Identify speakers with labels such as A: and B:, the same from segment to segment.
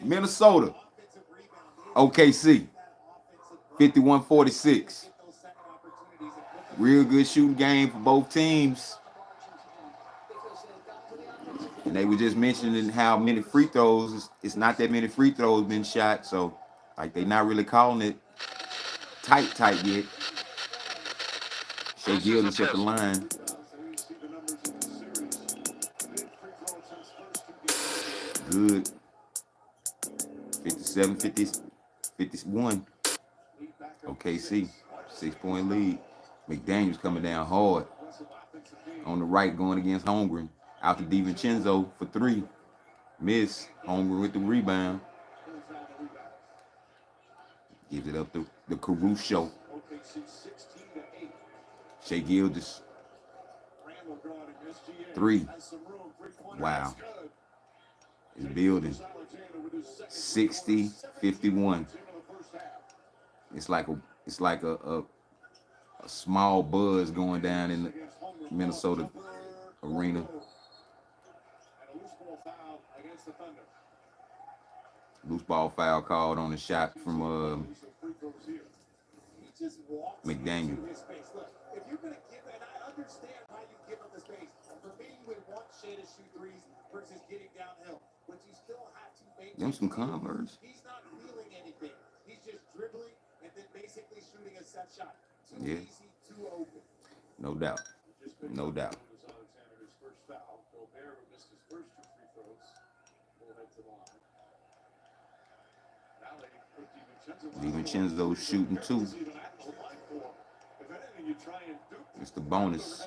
A: Minnesota, OKC, 51-46. Real good shooting game for both teams. And they were just mentioning how many free throws. It's not that many free throws been shot, so like they not really calling it tight yet. Shea Gildas at the line. Good. 57, 50, 51. OKC. 6-point lead. McDaniels coming down hard. On the right going against Holmgren. Out to DiVincenzo for 3. Miss. Holmgren with the rebound. Gives it up to the Caruso. Shea Gildas. 3. Wow. It's building. 60-51. It's like a small buzz going down in the Minnesota arena. Loose ball foul called on the shot from McDaniel. If you're going to give, and I understand why you give up the space. For me, you would want Shea to shoot threes versus getting downhill, but you still have to make them some Converse. He's not feeling anything. He's just dribbling and then basically shooting a set shot. Too easy, too open. No doubt. No doubt. DiVincenzo shooting 2. It's the bonus.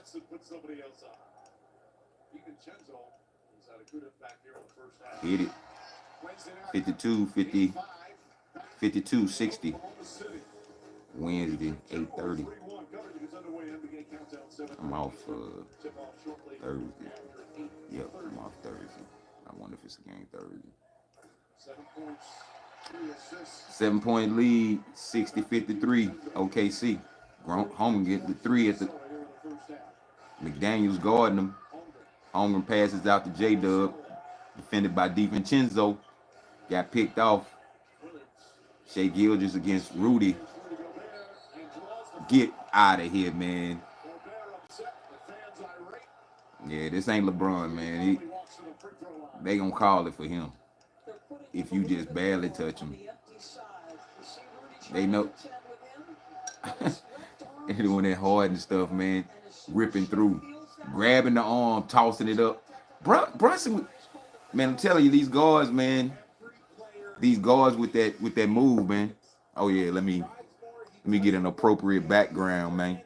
A: Hit it. 52-50. 52-60. Wednesday, 8:30. I'm off Thursday. Yep, I'm off Thursday. I wonder if it's a game Thursday. 7-point lead, 60-53. OKC. Holmgren get the 3 at the McDaniels guarding him. Holmgren passes out to J-Dub. Defended by DiVincenzo. Got picked off. Shea Gildas against Rudy. Get out of here, man. Yeah, this ain't LeBron, man. They gonna call it for him. If you just barely touch him. They know. They're doing that hard and stuff, man. Ripping through. Grabbing the arm, tossing it up. Brunson, man, I'm telling you, these guards, man. These guards with that move, man. Oh yeah, let me get an appropriate background, man.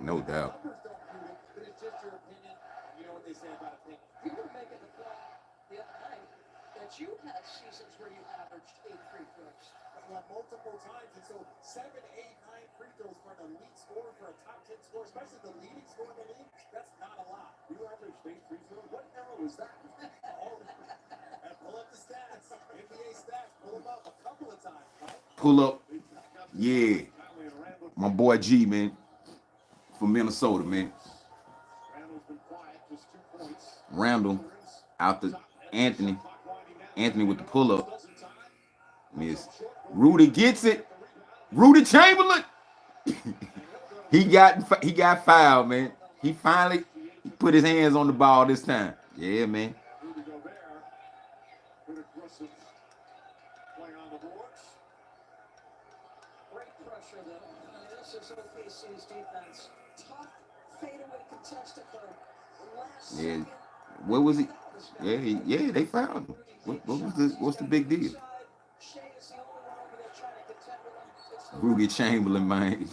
A: No doubt. You had seasons where you averaged 8 free throws. Multiple times, and so 7, 8, 9 free throws for an elite scorer, for a top 10 scorer, especially the leading scorer in the league. That's not a lot. You averaged 8 free throws. What era was that? And pull up the stats, NBA stats. Pull them up a couple of times. Right? Pull up, yeah. My boy G, man, from Minnesota, man. Randall's been quiet, just 2 points. Randall out to Anthony. Anthony with the pull-up. Miss. Rudy gets it. Rudy Chamberlain. he got fouled, man. He finally put his hands on the ball this time. Yeah, man. Yeah. What was it? Yeah, they fouled him. What's the big deal? Rudy Chamberlain, man.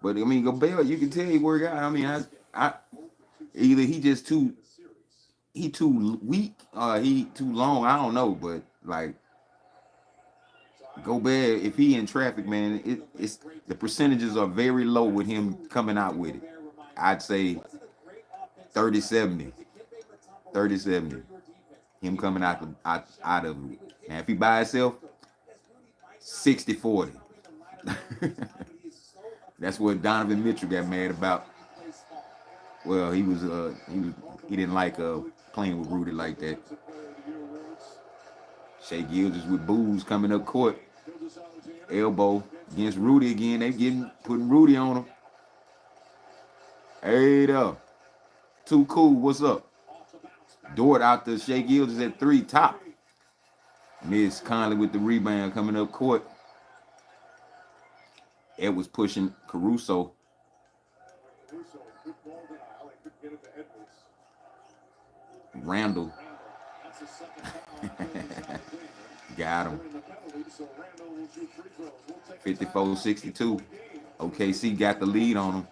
A: But I mean, Gobert, you can tell he work out. I mean, I either he just too weak or he too long. I don't know, but like Gobert, if he in traffic, man, it's the percentages are very low with him coming out with it. I'd say 30-70. 30-70. Him coming out of it. Now, if he by himself,
B: 60-40. That's what Donovan Mitchell got mad about. Well, he didn't like playing with Rudy like that. Shea Gilgeous with Booze coming up court. Elbow against Rudy again. They putting Rudy on him. Hey there. Too cool. What's up? Dort out to Shea Gilgeous at 3 top. Miss Conley with the rebound coming up court. Ed was pushing Caruso. Randall. Got him. 54-62. OKC got the lead on him.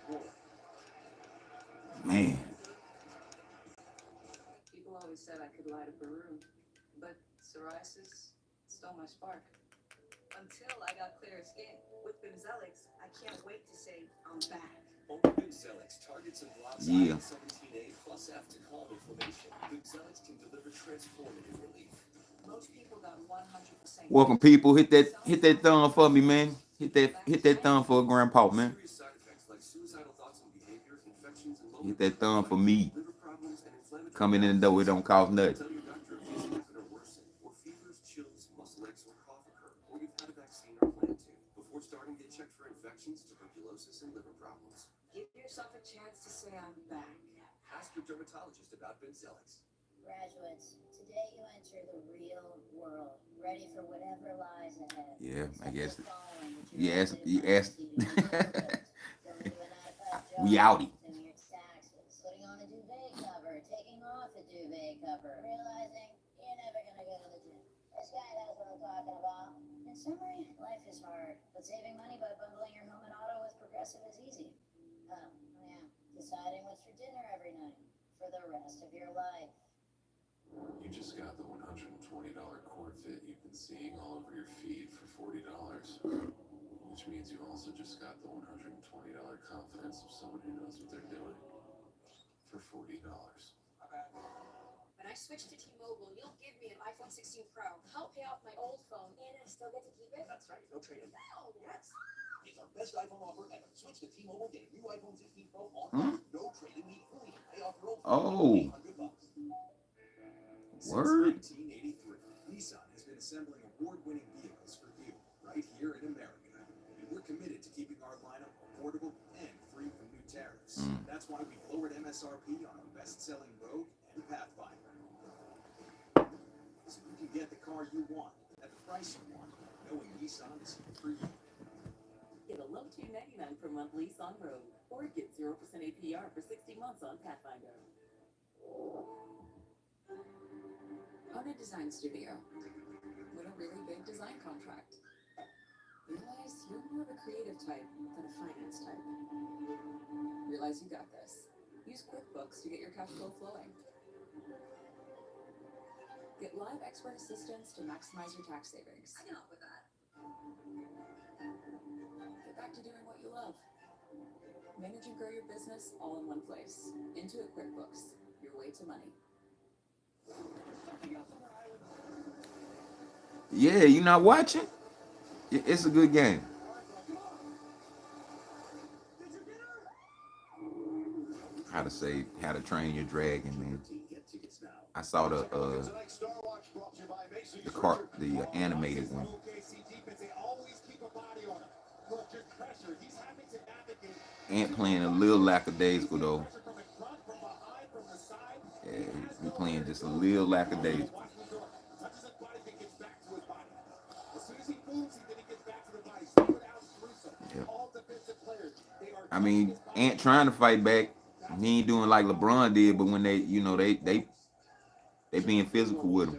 B: Man.
C: People always said I could lie to Baru, but psoriasis stole my spark. Until I got clear skin. With Bimzelx, I can't wait to say I'm back.
A: Bimzelx targets and blocks IL-17A plus F to calm inflammation. Bimzelx can deliver transformative relief.
C: Most people got 100%.
B: Welcome, people. Hit that thumb for me, man. Hit that thumb for Grandpaw, man. Hit that thumb for me. Coming in the door, it don't cost nothing.
C: Give yourself a chance to say I'm back.
A: Ask your dermatologist about Bimzelx.
D: Graduates, today you enter the real world, ready for whatever lies ahead.
B: Yeah, I guess.
D: Yes.
B: We outie.
D: Your taxes, putting on a duvet cover, taking off a duvet cover, realizing you're never gonna go to the gym. This guy knows what I'm talking about. In summary, life is hard, but saving money by bundling your home and auto with Progressive is easy. Oh, yeah. Deciding what's for dinner every night for the rest of your life.
E: You just got the $120 cord fit you've been seeing all over your feed for $40, which means you also just got the $120 confidence of someone who knows what they're doing for $40.
F: When I switch to T-Mobile, you'll give me an iPhone 16 Pro, help pay off my old phone, and I still get to keep it?
A: That's right. No trade-in.
F: No!
A: Yes. It's our best iPhone offer ever. Switch to T-Mobile, get a new iPhone 16 Pro on no trade-in need. Only pay off your old phone. $800.
B: Word.
A: Since 1983, Nissan has been assembling award-winning vehicles for you right here in America. And we're committed to keeping our lineup affordable and free from new tariffs. That's why we've lowered MSRP on our best-selling Rogue and Pathfinder. So you can get the car you want at the price you want, knowing Nissan is for you.
G: Get a low $299 per month lease on Rogue, or get 0% APR for 60 months on Pathfinder.
C: Own a design studio. Win a really big design contract. Realize you're more of a creative type than a finance type. Realize you got this. Use QuickBooks to get your cash flow flowing. Get live expert assistance to maximize your tax savings. I can help with that. Get back to doing what you love. Manage and grow your business all in one place. Intuit QuickBooks, your way to money.
B: Yeah, you not watching? It's a good game. How to train your dragon, man. I saw the animated one. Ant playing a little lackadaisical though. Yeah, he playing just a little lackadaisical. Yeah. I mean, Ant trying to fight back. He ain't doing like LeBron did, but when they being physical with him.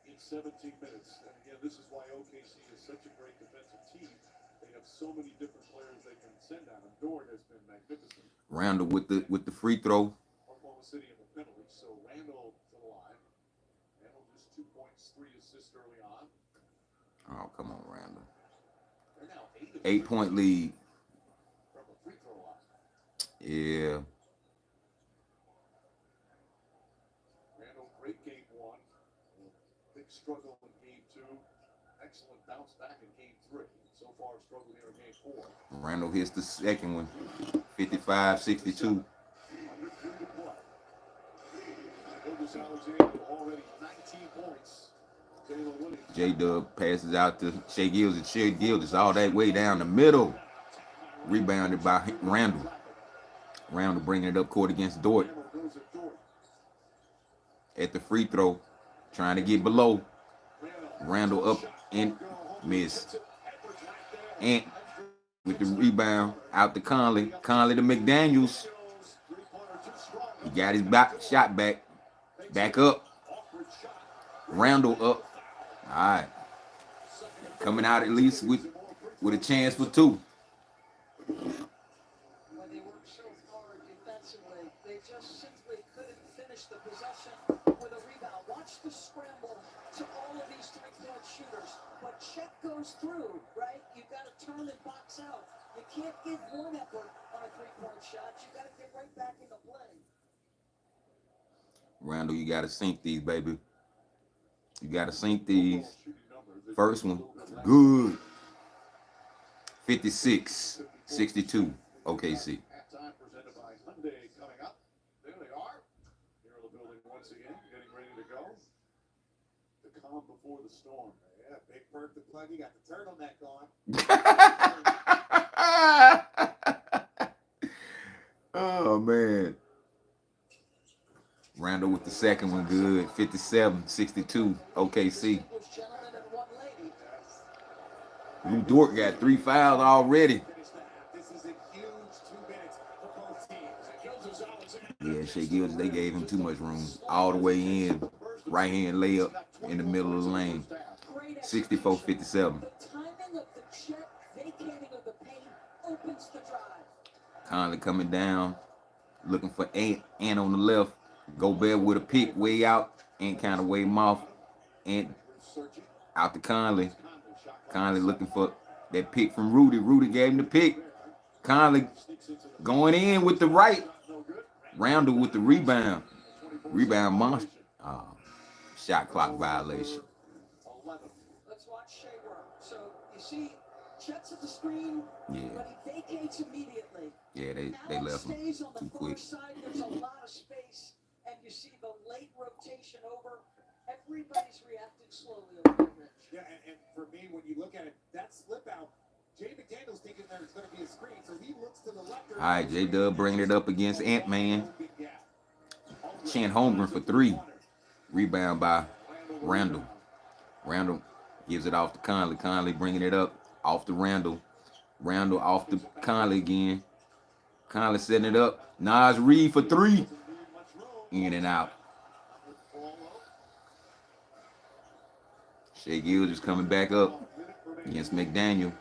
E: In 17 minutes. And again, this is why OKC is such a great defensive team. They have so many different players they can send out. And Dort has been magnificent.
B: Randall with the free throw.
E: Oklahoma City in the penalty. So Randall to the line. Randall just 2 points, 3 assists early on.
B: Oh, come on, Randall. 8-point lead.
E: From the free throw line.
B: Yeah.
E: Randall, great game 1. Big struggle in game 2. Excellent
A: bounced back in game 3. So far, struggled here in game 4.
B: Randall hits the second one, 55-62.
A: Under 3 to play. Gilgeous Alexander already 19 points. Taylor Williams.
B: J-Dub passes out to Shea Gilgeous. Shea Gilgeous all that way down the middle. Rebounded by Randall. Randall bringing it up court against Dort. At the free throw, trying to get below. Randall up and miss. Ant with the rebound out to Conley. Conley to McDaniels. He got his shot back. Back up. Randall up. All right. Coming out at least with a chance for 2.
H: When they worked so hard defensively, they just simply couldn't finish the possession with a rebound. Watch the scramble to all of these three-point shooters. When check goes through, right, you've got to turn and box out. You can't give one effort on a three-point shot. You've got to get right back into play.
B: Randall, you got to sink these, baby. You got to sink these. First one, good. 56-62, OKC.
A: Halftime presented by Hyundai coming up. There they are. Here in the building once again, getting ready to go. The calm before the storm. Yeah, big perk to plug. You got the turtleneck on.
B: Oh, man. Randall with the second one, good. 57-62, OKC. Lou Dort got 3 fouls already. Yeah, Shea Gilgeous, they gave him too much room. All the way in. Right hand layup in the middle of the lane. 64-57. Conley coming down. Looking for Ant on the left. Gobert with a pick way out. Ant kind of wave him off. Ant out to Conley. Conley looking for that pick from Rudy. Rudy gave him the pick. Conley going in with the right. Randall with the rebound. Rebound monster. Shot clock violation.
H: Let's watch Shea work. So you see, Chet's at the screen,
B: Yeah.
H: but he vacates immediately.
B: Yeah, they left him
H: Stays on the
B: too
H: far
B: quick.
H: side. There's a lot of space, and you see the late rotation over. Everybody's reacted slowly over there.
A: Yeah, and for me, when you look at it, that slip out, Jay McDaniels thinking there's going to be a screen, so he looks to the left.
B: All right, J-Dub bringing it up against Ant-Man. Chan Holmgren for 3. Rebound by Randall. Randall gives it off to Conley. Conley bringing it up off to Randall. Randall off to Conley again. Conley setting it up. Nas Reed for 3. In and out. Shea Gilgeous coming back up against McDaniel.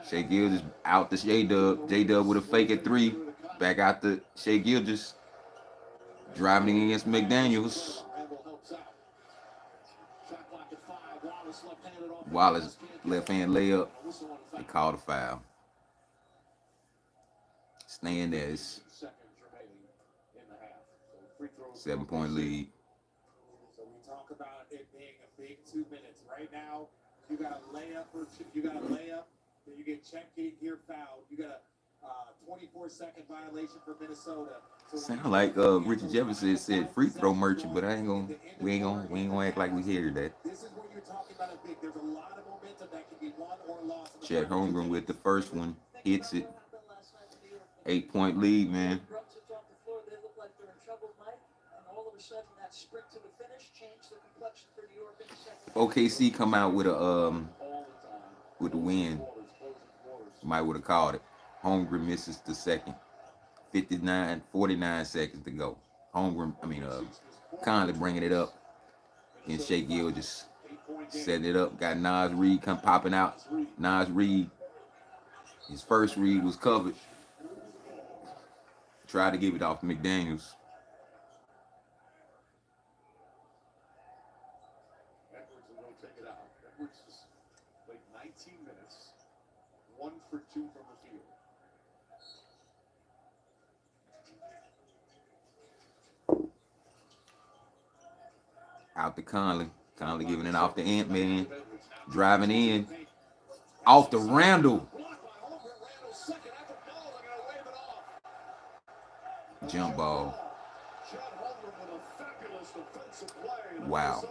B: Shea Gilgeous out to J-Dub. J-Dub with a fake at 3. Back out to Shea Gilgeous. Driving against McDaniels. Wallace left hand layup. They called a foul. Staying there. It's 7-point lead.
A: So we talk about it being a big 2 minutes. Right now, you got a layup then you get check here fouled. You got a 24-second violation for Minnesota. So
B: Sound like Richard Jefferson said free throw merchant, but we ain't gonna act like we hear that.
A: This is where you're talking about a big. There's a lot of momentum that can be won or lost.
B: Chet Holmgren with the first one, hits it. 8-point lead, man.
H: They look like they're in trouble, Mike, and all of a sudden that sprint to the finish changed the complexion for New York in the second.
B: OKC come out with the win. Might would have called it. Holmgren misses the second. 49 seconds to go. Conley bringing it up. And Shea Gilgeous setting it up. Got Nas Reed come popping out. Nas Reed, his first read was covered. Tried to give it off to McDaniels.
A: Edwards will go take it out. Edwards just played 19 minutes, 1 for 2 from the field.
B: Out to Conley. Conley giving it off to Ant-Man. driving in off the Randall. Jump ball. Wow.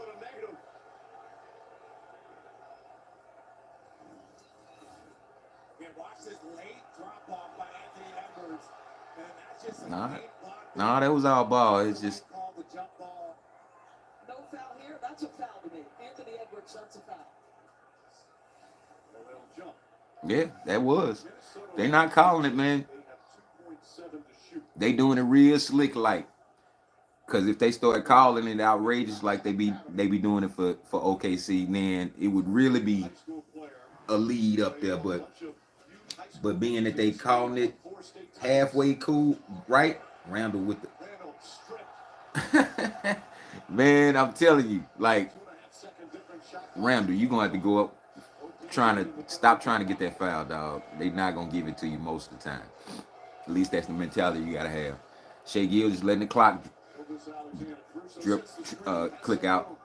B: Nah, that was all ball. It's just
H: No foul here. That's a foul to me. Anthony Edwards, that's a foul.
B: yeah, that was. They not calling it, man. They doing it real slick like. Cause if they start calling it outrageous like they be doing it for OKC, then it would really be a lead up there. But being that they calling it halfway cool, right? Randall with the man, I'm telling you, like Randall, you gonna have to go up trying to get that foul, dog. They not gonna give it to you most of the time. At least that's the mentality you gotta have. Shea Gill just letting the clock click out.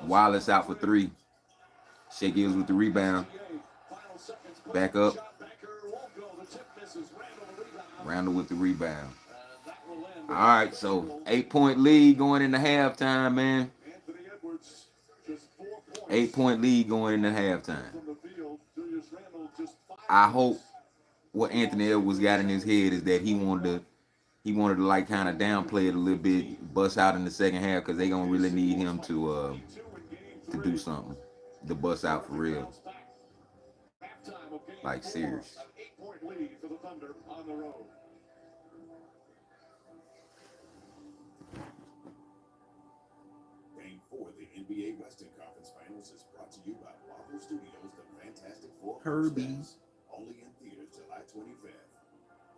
B: Wallace out for 3. Shea Gills with the rebound. Back up. Randall with the rebound. All right, so 8-point lead going into halftime, man. 8-point lead going into halftime. I hope what Anthony Edwards got in his head is that he wanted to like kind of downplay it a little bit, bust out in the second half because they gonna really need him to do something, to bust out for real, like serious.
I: Game 4 of the NBA Western Conference Finals is brought to you by Marvel Studios' The Fantastic Four.
B: Herbie.
I: Only in theaters July 25th.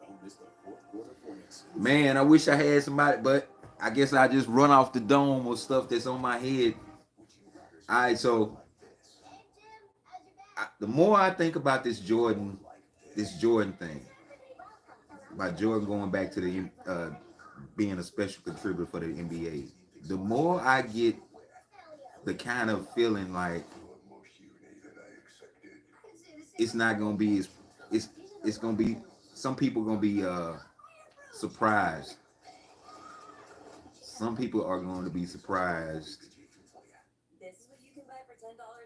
I: Don't miss the fourth quarter points.
B: Man, I wish I had somebody, but I guess I just run off the dome or stuff that's on my head. All right, so the more I think about this Jordan thing, about Jordan going back to the being a special contributor for the NBA, the more I get the kind of feeling like it's not gonna be as it's gonna be, some people gonna be surprised. Some people are going to be surprised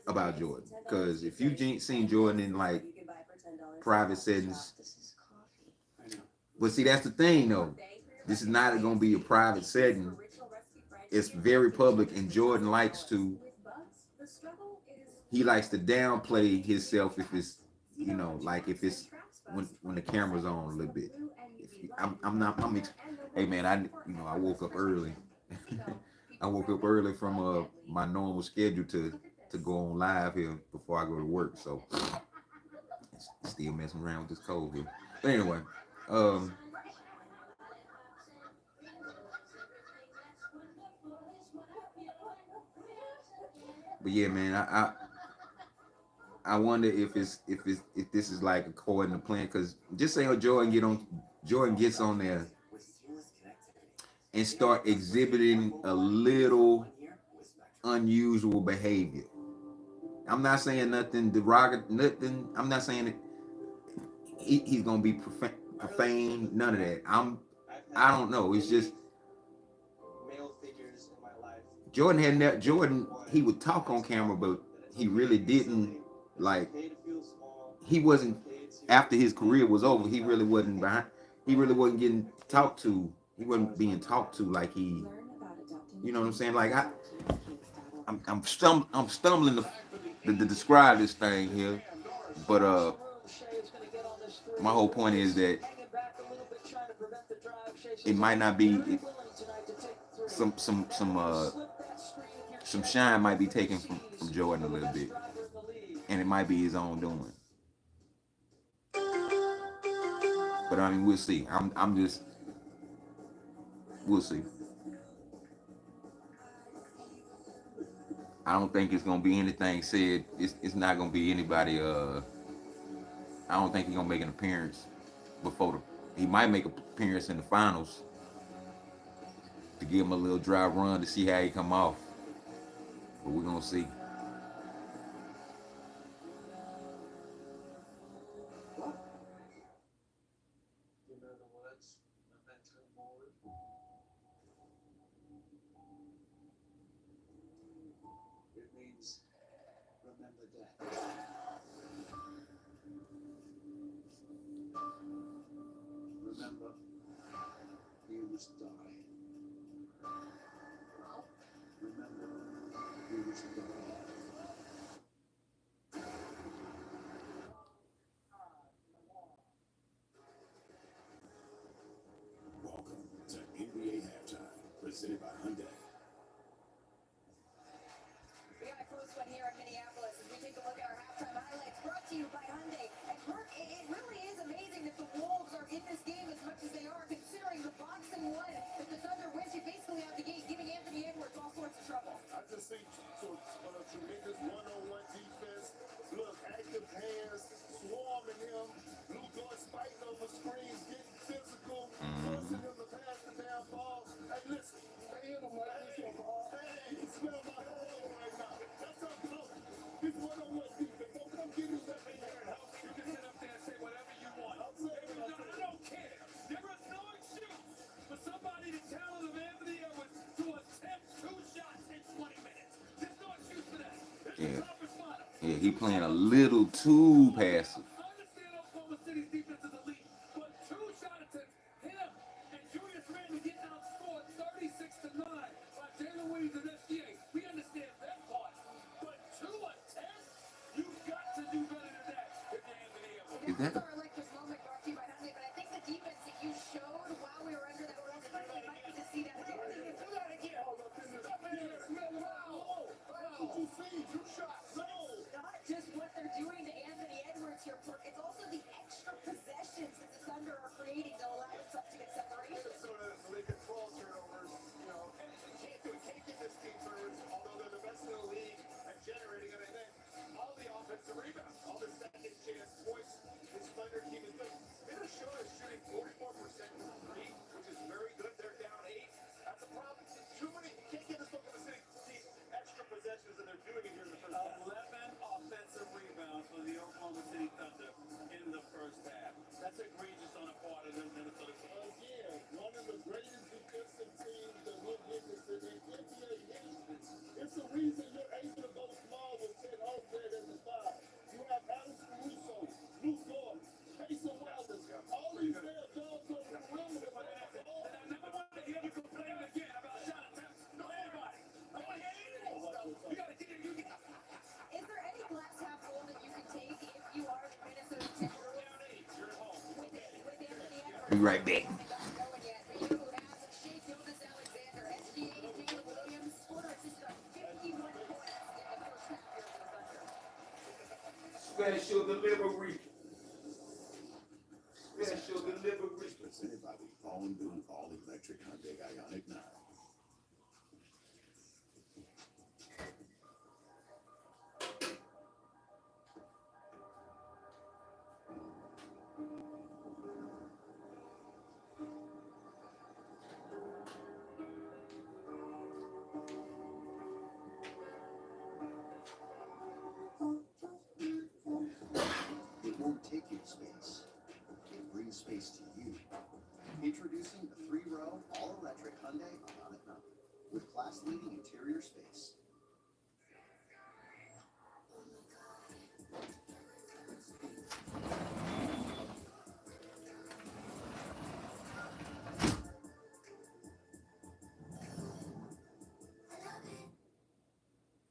B: about Jordan, because if you ain't seen Jordan in like private settings, but see, that's the thing though. This is not going to be a private setting. It's very public, and Jordan likes to downplay himself if it's, you know, like if it's when the camera's on a little bit. Hey man, I woke up early. I woke up early from my normal schedule to go on live here before I go to work, so still messing around with this cold here. But anyway, but yeah, man, I wonder if this is like according to plan, because just say Jordan gets on there and start exhibiting a little unusual behavior. I'm not saying nothing derogatory, nothing. I'm not saying that he's gonna be profane. None of that. I don't know. It's just
A: male figures in my life.
B: Jordan. He would talk on camera, but he really didn't like. He wasn't, after his career was over. He really wasn't behind. He really wasn't getting talked to. He wasn't being talked to like he. You know what I'm saying? Like I'm stumbling to describe this thing here, but my whole point is that it might not be some shine might be taken from Jordan a little bit, and it might be his own doing. But I mean, we'll see. We'll see. I don't think it's gonna be anything said. It's not gonna be anybody. I don't think he's gonna make an appearance before he might make an appearance in the finals to give him a little dry run to see how he come off. But we're gonna see.
A: day. Remember, he was dying. Remember, he was dying.
I: Welcome to NBA Halftime, presented by Hyundai.
F: We got a close one here in Minneapolis as we take a look at our halftime highlights brought to you by Hyundai. And Kirk, it really is amazing that the Wolves are in this game as much as they are, considering the boxing one. If the Thunder wins, you basically have the game, giving Anthony Edwards all sorts of trouble.
I: I just see tremendous one-on-one defense. Look, active hands, swarming him. Blue guards fighting over screens, getting physical, forcing him to pass the damn ball. Hey, listen, stay in him like this. Hey, he smell my hole right now. That's up close. This one-on-one defense. Don't come get me that in here and help.
J: You can sit up there and say whatever you want.
I: I'm saying
J: No, I don't care. There is no excuse for somebody the talent of Anthony Edwards to attempt 2 shots in 20 minutes. There's no excuse for that.
B: Yeah. Yeah, he playing a little too passive.
J: I understand Oklahoma City's defense is elite, but 2 shot attempts, him and Julius Randle getting outscored 36-9 by Jalen Williams and SGA. We understand that part, but 2 attempts, you've got to do better than that if you're Anthony Edwards.
B: Is that
F: Our electric moment brought to you by Hyundai, but I think the defense that you showed while we were under that rule spread, we might need to see that again.
I: Do that again. Stop in here. Smell the hole. What you see? 2 shots. No.
F: Not just what they're doing to Anthony Edwards here, Kirk, it's also the extra possessions that the Thunder are creating to allow themselves to get separation.
I: So they control turnovers, you know, and they can't get this team turnovers, although they're the best in the league at generating them. And then all the offensive rebounds, all the second chance points, this Thunder team is good. Minnesota is shooting 44% from 3, which is very good. They're down 8. That's a problem. Too many, you can't get this Oklahoma City team extra possessions, and they're doing it here in the first half.
J: 11 offensive rebounds for the Oklahoma City Thunder in the first half. That's egregious on the part of the Minnesota Twins.
I: Again, one of the greatest defensive teams that we've witnessed in NBA history. It's the reason you're able to go small with 10 Holmgren in the 5. You have Alex Caruso, Luke Gordon, Mason Weldon, all these fair dogs on the perimeter.
J: And I never want to hear you complain again about shot attempts. No, anybody. I want to hear anything stuff. You got to get it.
F: Is there any glass half full that you can take if you are the Minnesota Timberwolves?
J: You're at home.
F: With Anthony Edwards.
B: Be right back.
F: Hasn't gotten going yet. For you, as Shea Gilgeous-Alexander, SGA, Jalen Williams, scored or assisted on 51 points in the first half here for the Thunder.
B: Special delivery. Special delivery.
I: Presented by the all-new, all-electric Hyundai Ioniq 9.
A: It won't take you to space. It brings space to you. Introducing the 3-row, all-electric Hyundai Ioniq 9 with class-leading interior space.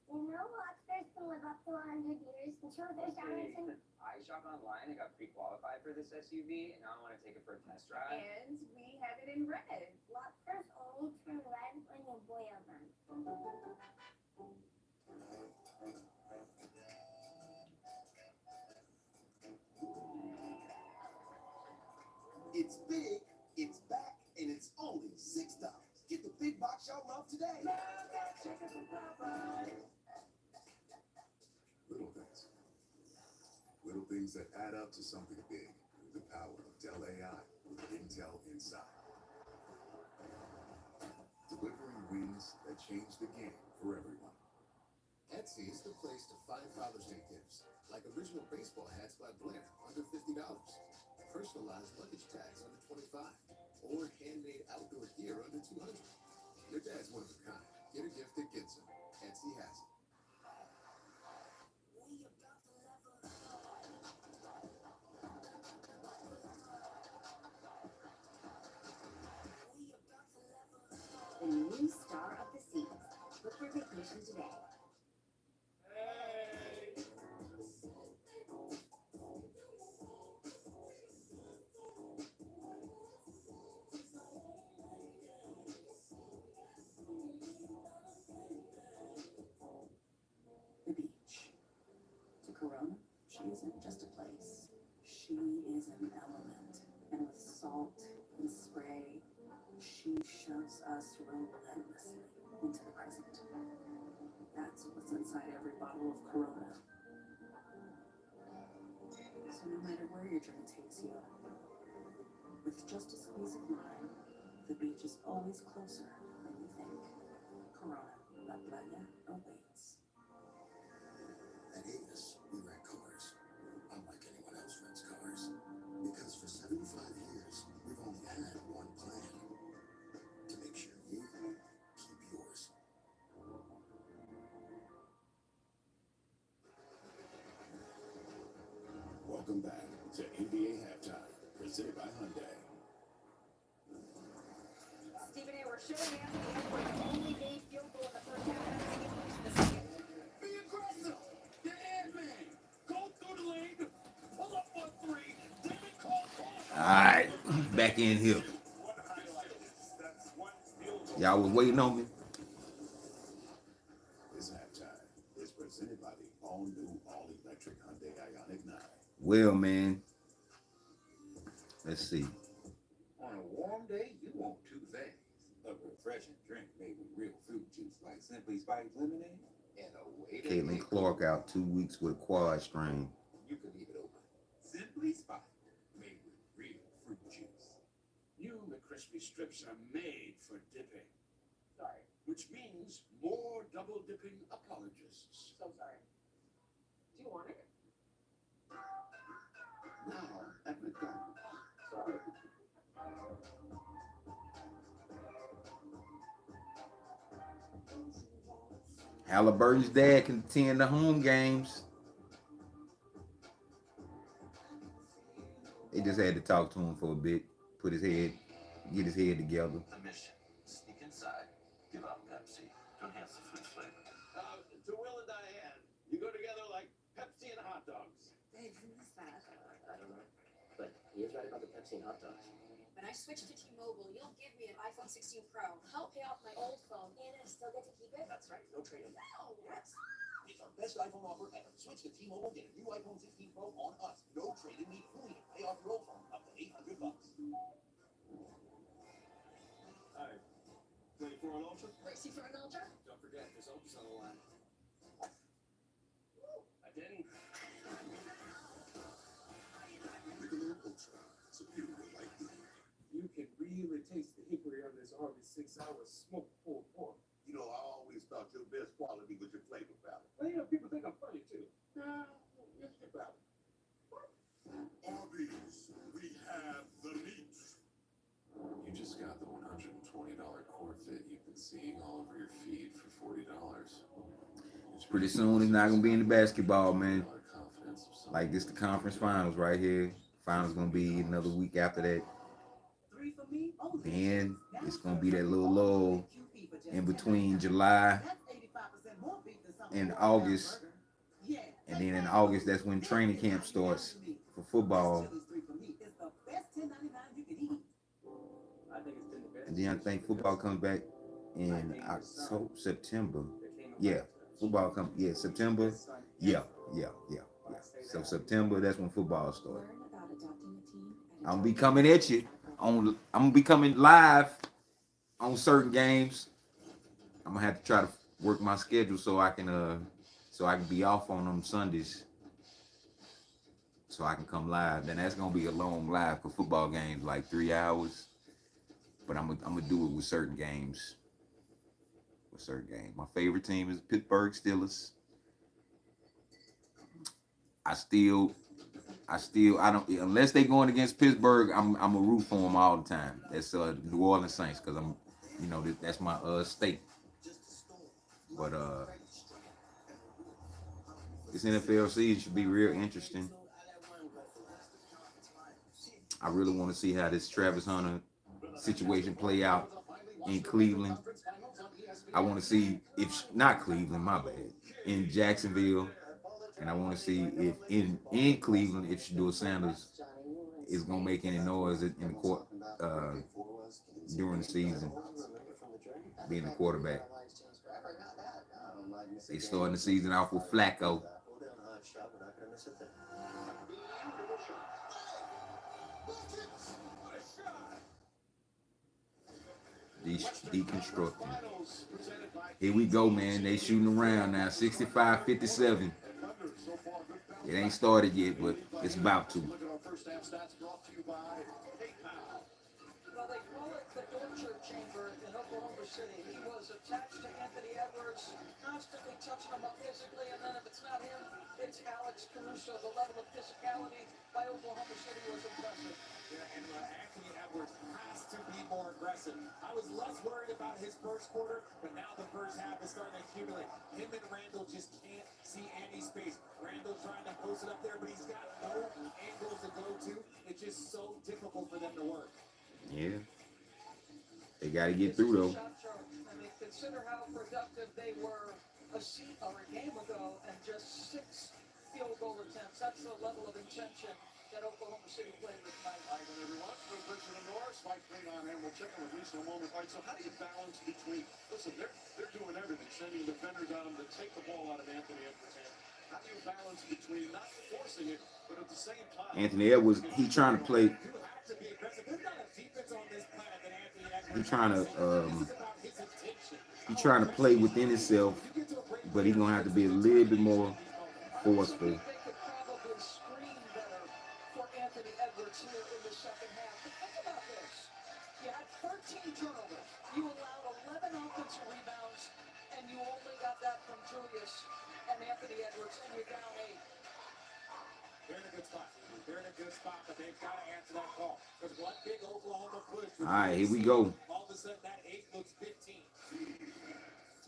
K: You know lobsters can live up to 100 years. The truth is, Jonathan.
L: I shop online and got pre-qualified for this SUV, and now I want to take it for a test drive.
K: And we have it in red. Lobsters only turn red when you boil them.
I: It's big, it's back, and it's only $6. Get the big box y'all love today. Little things. Little things that add up to something big. The power of Dell AI with Intel inside. Delivering wins that change the game for everyone. Etsy is the place to find Father's Day gifts, like original baseball hats by Blair, under $50. Personalized luggage tags under $25, or handmade outdoor gear under $200. Your dad's one of a kind. Get a gift that gets him. Etsy has it.
H: We
C: vacation today.
G: The beach. To Corona, she isn't just a place. She is an element. And with salt and spray, she shoves us relentlessly into the present. That's what's inside every bottle of Corona. So no matter where your journey takes you, with just a squeeze of lime, the beach is always closer than you think. Corona, La Playa awaits.
M: At Avis, we rent cars, unlike anyone else rents cars. Because for 75 years, we've only had one plan: to make sure you keep yours. Welcome back to NBA Halftime, presented by Hyundai.
F: Stephen A. We're showing Anthony Edwards only made field goal in the first half. That's the difference in the second.
J: Be aggressive. You're Ant-Man. Go through the lane. Pull up on three. Then call.
B: All right, back in here. Y'all was waiting on me.
M: This halftime is presented by the all-new, all-electric Hyundai Ioniq 9.
B: Well, man, let's see.
N: On a warm day, you want two things: a refreshing drink made with real fruit juice like Simply Spiked lemonade, and a way to
B: Caitlin Clark out 2 weeks with quad strain.
N: You can leave it open. Simply Spiked, made with real fruit juice.
J: New McCrispy strips are made for dipping.
F: Sorry.
J: Which means more double dipping apologists.
F: So sorry. Do you want it?
N: Now at McDonald's.
F: Sorry.
B: Halliburton's dad can attend the home games. They just had to talk to him for a bit, get his head together.
O: The mission: sneak inside, give out Pepsi to enhance the food's flavor.
A: To Will and Diane, you go together like Pepsi and hot dogs.
C: Babe, who is that?
L: I don't know. But he is right about the Pepsi and hot dogs.
K: When I switch to T-Mobile, you'll give me an iPhone 16 Pro. Help pay off my old phone, and I still get to keep it.
L: That's right. No trading.
K: No, yes.
A: It's our best iPhone offer ever. Switch to T-Mobile, get a new iPhone 16 Pro on us. No trading, need fully. Pay off your old phone up to $800.
I: Alright. Ready for an ultra?
K: Racing for an ultra?
I: Don't forget, there's ultras on the line. I didn't.
M: Michelob Ultra, superior light beer.
I: You can really taste the hickory on this Arby's 6-hour smoked pulled pork.
M: You know, I always thought your best quality was your flavor palette.
I: Well, you know, people think I'm funny too. It's your palate.
M: Arby's, we have the meat.
E: You just got the $120 cord fit you've been seeing all over your feed for $40.
B: Pretty soon it's not gonna be in the basketball, man.
E: Confidence of someone.
B: Like this, the conference finals right here. Finals gonna be another week after that. And it's gonna be that little lull in between July and August. And then in August, that's when training camp starts for football. And then I think football comes back in October, September. Yeah, football comes. Yeah, September. Yeah. So September, that's when football starts.
C: Learn about adopting a team at
B: I'm gonna be coming at you I'm gonna be coming live on certain games. I'm gonna have to try to work my schedule so I can be off on them Sundays, so I can come live. Then that's gonna be a long live for football games, like 3 hours. But I'm gonna do it with certain games. My favorite team is Pittsburgh Steelers. I don't, unless they going against Pittsburgh, I'm a root for them all the time. That's New Orleans Saints, because that's my state. But this NFL season should be real interesting. I really want to see how this Travis Hunter situation play out in Cleveland. I want to see if not Cleveland, my bad, in Jacksonville, and I want to see if in Cleveland if Shador Sanders is gonna make any noise in the court during the season, being the quarterback. They starting the season off with Flacco. Deconstructing. Here we go, man. They shooting around now. 65-57. It ain't started yet, but it's about to.
H: Well, they call it the torture chamber in Oklahoma City. He was attached to Anthony Edwards, constantly touching him up physically, and then if it's not him, it's Alex Caruso. The level of physicality by Oklahoma City was impressive.
A: Yeah, and Anthony Edwards has to be more aggressive. I was less worried about his first quarter, but now the first half is starting to accumulate. Him and Randall just can't see any space. Randall trying to post it up there, but he's got no angles to go to. It's just so difficult for them to work.
B: Yeah. They got to get through, though.
H: I mean, consider how productive they were a game ago and just 6 field goal attempts. That's the level of intention that Oklahoma City played with tonight.
I: Hi, everyone. From Richard and Norris, Mike Clean on hand. We'll check in with Lisa in a moment. All right, so how do you balance between, listen, they're doing everything, sending defenders on them to take the ball out of Anthony Edwards' hand. How do you balance between not forcing it, but at the same time?
B: Anthony Edwards, he trying to play. He trying to play within himself, but he's gonna have to be a little bit more forceful.
H: They could probably screen better for Anthony Edwards here in the second half. But think about this. You had 13 turnovers. You allowed 11 offensive rebounds, and you only got that from Julius and Anthony Edwards, and you're down 8.
A: They're in a good spot. They're in a good spot, but they've got to answer that call. Because one big Oklahoma push.
B: All right, here we go.
A: All of a sudden, that 8 looks 15.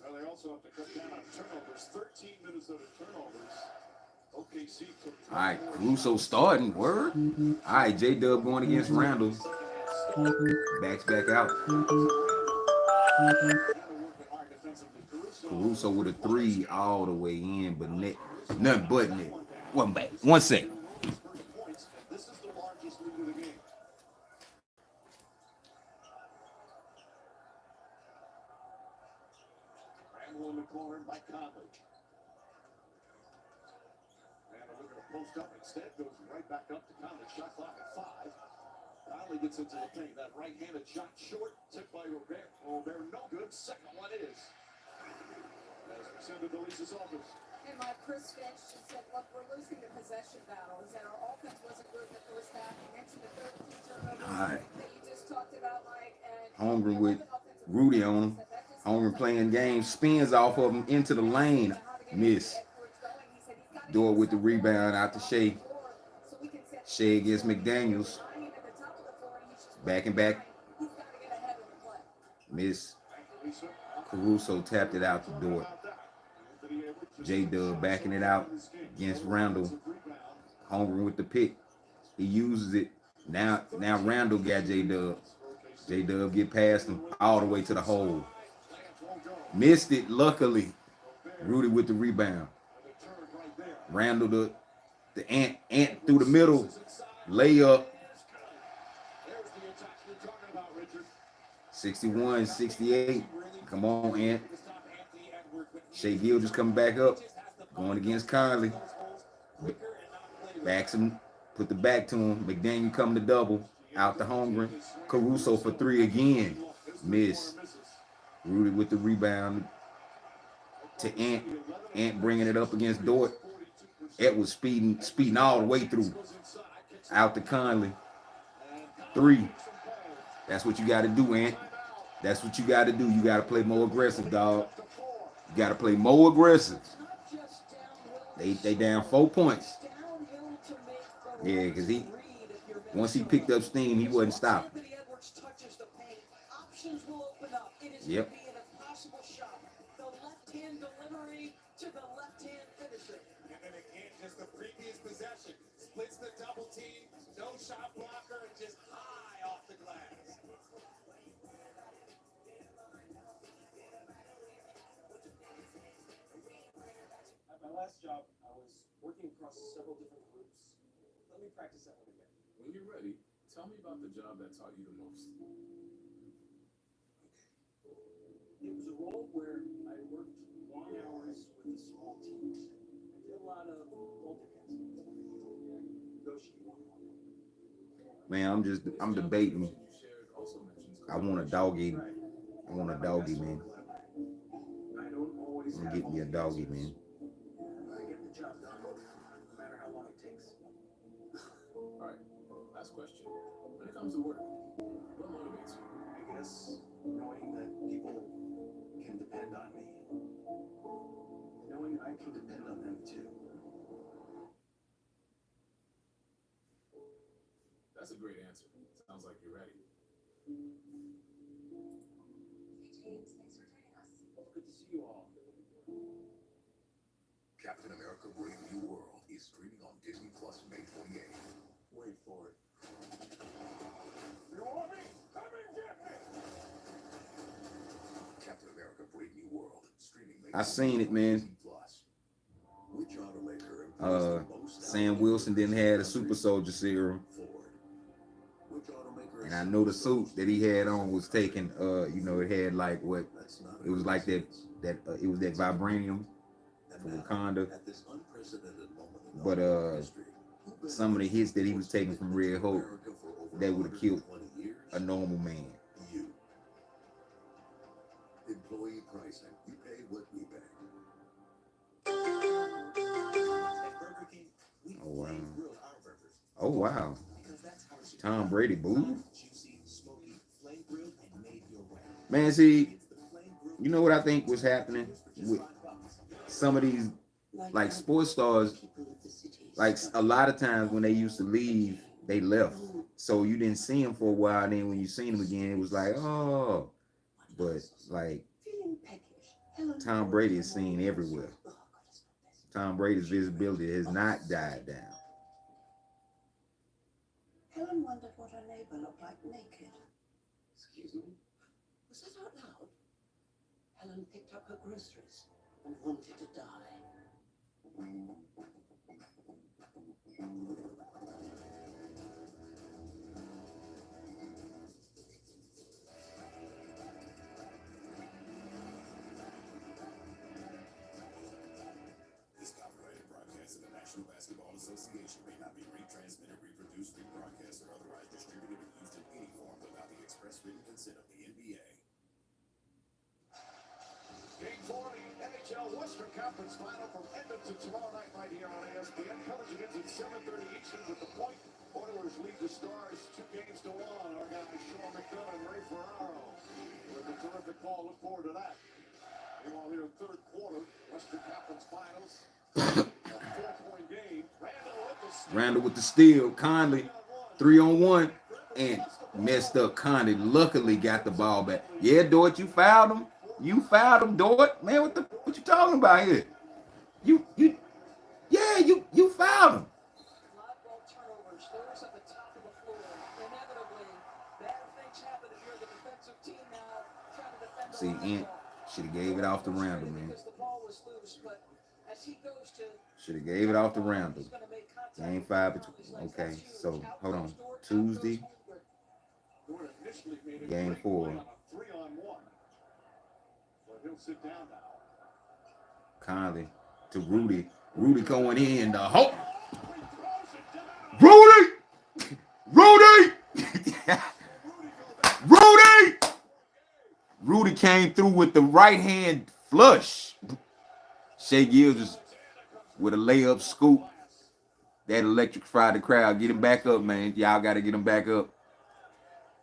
I: Well, they also have to cut down on turnovers. 13 Minnesota turnovers. OKC took.
B: All right, Caruso starting. Word. All right, J-Dub going against Randall. Backs back out. Caruso with a 3 all the way in, but net, nothing but net. One back. 1 second.
I: This is the largest lead of the game. Randall in the corner by Conley. Randall looking to post up. Instead goes right back up to Conley. Shot clock at 5. Conley gets into the paint. That right-handed shot short. Tipped by Robert. Robert no good. Second one is. As we send to Delisa's office.
F: And Chris Finch just said, look, we're losing the possession battle. Is that our offense wasn't good in the first half. You mentioned the 13 turnovers that you just talked about, Mike. And
B: Holmgren with Rudy on him. Holmgren playing games, spins off of him into the lane. Miss. Dort with the rebound out to Shea. Shea against McDaniels. Back and back. Miss. Caruso tapped it out to Dort. J-Dub backing it out against Randall. Holmgren with the pick. He uses it. Now Randall got J-Dub. J-Dub get past him all the way to the hole. Missed it, luckily. Rudy with the rebound. Randall the ant through the middle. Layup. 61-68. Come on, Ant. Shea Gilgeous coming back up. Going against Conley. Backs him. Put the back to him. McDaniel coming to double. Out to Holmgren. Caruso for 3 again. Miss. Rudy with the rebound to Ant. Ant bringing it up against Dort. Edwards speeding all the way through. Out to Conley. 3. That's what you got to do, Ant. That's what you got to do. You got to play more aggressive, dog. You got to play more aggressive. They down 4 points. Yeah, because once he picked up steam, he wasn't stopping. Yep.
A: Just the previous possession. Splits the double team. No shot blocker and just high off the glass. last job, I was working across several different groups. Let me practice that one again.
E: When you're ready, tell me about the job that taught you the most.
A: It was a role where I worked long hours with a small team. I did a lot of multitasking. Negotiating one-on-one.
B: Man, I'm debating. I want a doggy. I want a doggy, man.
A: I don't always
B: I'm gonna get me a doggy, man.
A: I get the job done, no matter how long it takes.
E: Alright, last question. When it comes to work, what motivates you?
A: I guess knowing that people can depend on me. Knowing I can depend on them too.
E: That's a great answer. Sounds like you're ready.
C: James, thanks for joining us.
A: Good to see you all.
M: Captain America Brave New World is streaming on Disney Plus May 28th.
A: Wait for it.
I: You want me? Come and get me!
M: Captain America Brave New World streaming May
B: I seen it, man.
M: Disney Plus. Which automaker employs the most
B: Sam Wilson didn't have a super soldier serum.
M: Ford. Which automaker
B: And I know the suit that he had on was taken, you know, it had like what, it was like it was that vibranium from Wakanda.
M: At this unprecedented moment in
B: But
M: history,
B: some of the hits that he was taking from Red Hope, that would have killed
M: 120 years,
B: a normal man.
M: you. Employee pricing. You pay what we pay.
A: At Burger King, we
B: Oh, wow.
A: flame grill our burgers.
B: Oh, wow.
A: Because that's how it's
B: Tom Brady, boo.
A: juicy, smoky, flame grilled and made your way.
B: Man, see,
A: It's the flame grilled
B: you know what I think was happening with some of these, like, sports stars, like a lot of times when they used to leave, they left. So you didn't see them for a while. And then when you seen them again, it was like, oh. But like Tom Brady is seen everywhere. Tom Brady's visibility has not died down.
G: Helen wondered what her neighbour looked like naked.
M: Excuse me?
G: Was that out loud? Helen picked up her groceries and wanted to die.
M: This copyrighted broadcast of the National Basketball Association may not be retransmitted, reproduced, rebroadcast, or otherwise distributed or used in any form without the express written consent of the NBA.
I: Game 4 of the NHL Western Conference Final from Edmonton tomorrow night right here on ESPN. Coverage begins at 7:30 Eastern with the point. Oilers lead the Stars 2-1. Our guys Sean McDonough and Ray Ferraro with a terrific call. Look forward to that. Meanwhile, here in third quarter, Western Conference Finals. A 4-point game.
B: Randall with the steal. Conley, 3-on-1, and messed up. Conley luckily got the ball back. Yeah, Dort, you fouled him. You fouled him, Dort. Man, what you talking about here? You fouled him.
H: Live ball turnovers, those at the top of the floor. Inevitably, bad things happen if you're the defensive team now trying to defend the
B: See, Ant should have gave it off to Randall, man.
H: because the ball was loose, but as he goes to
B: Should have gave it off to Randall. Game 5 between. Okay, so hold on. Tuesday, game 4.
I: 3-on-1. So he'll sit down now.
B: Conley to Rudy. Rudy going in the hole. Rudy! Rudy! Rudy! Rudy came through with the right hand flush. Shea Gilgeous with a layup scoop. That electrified the crowd. Get him back up, man. Y'all got to get him back up.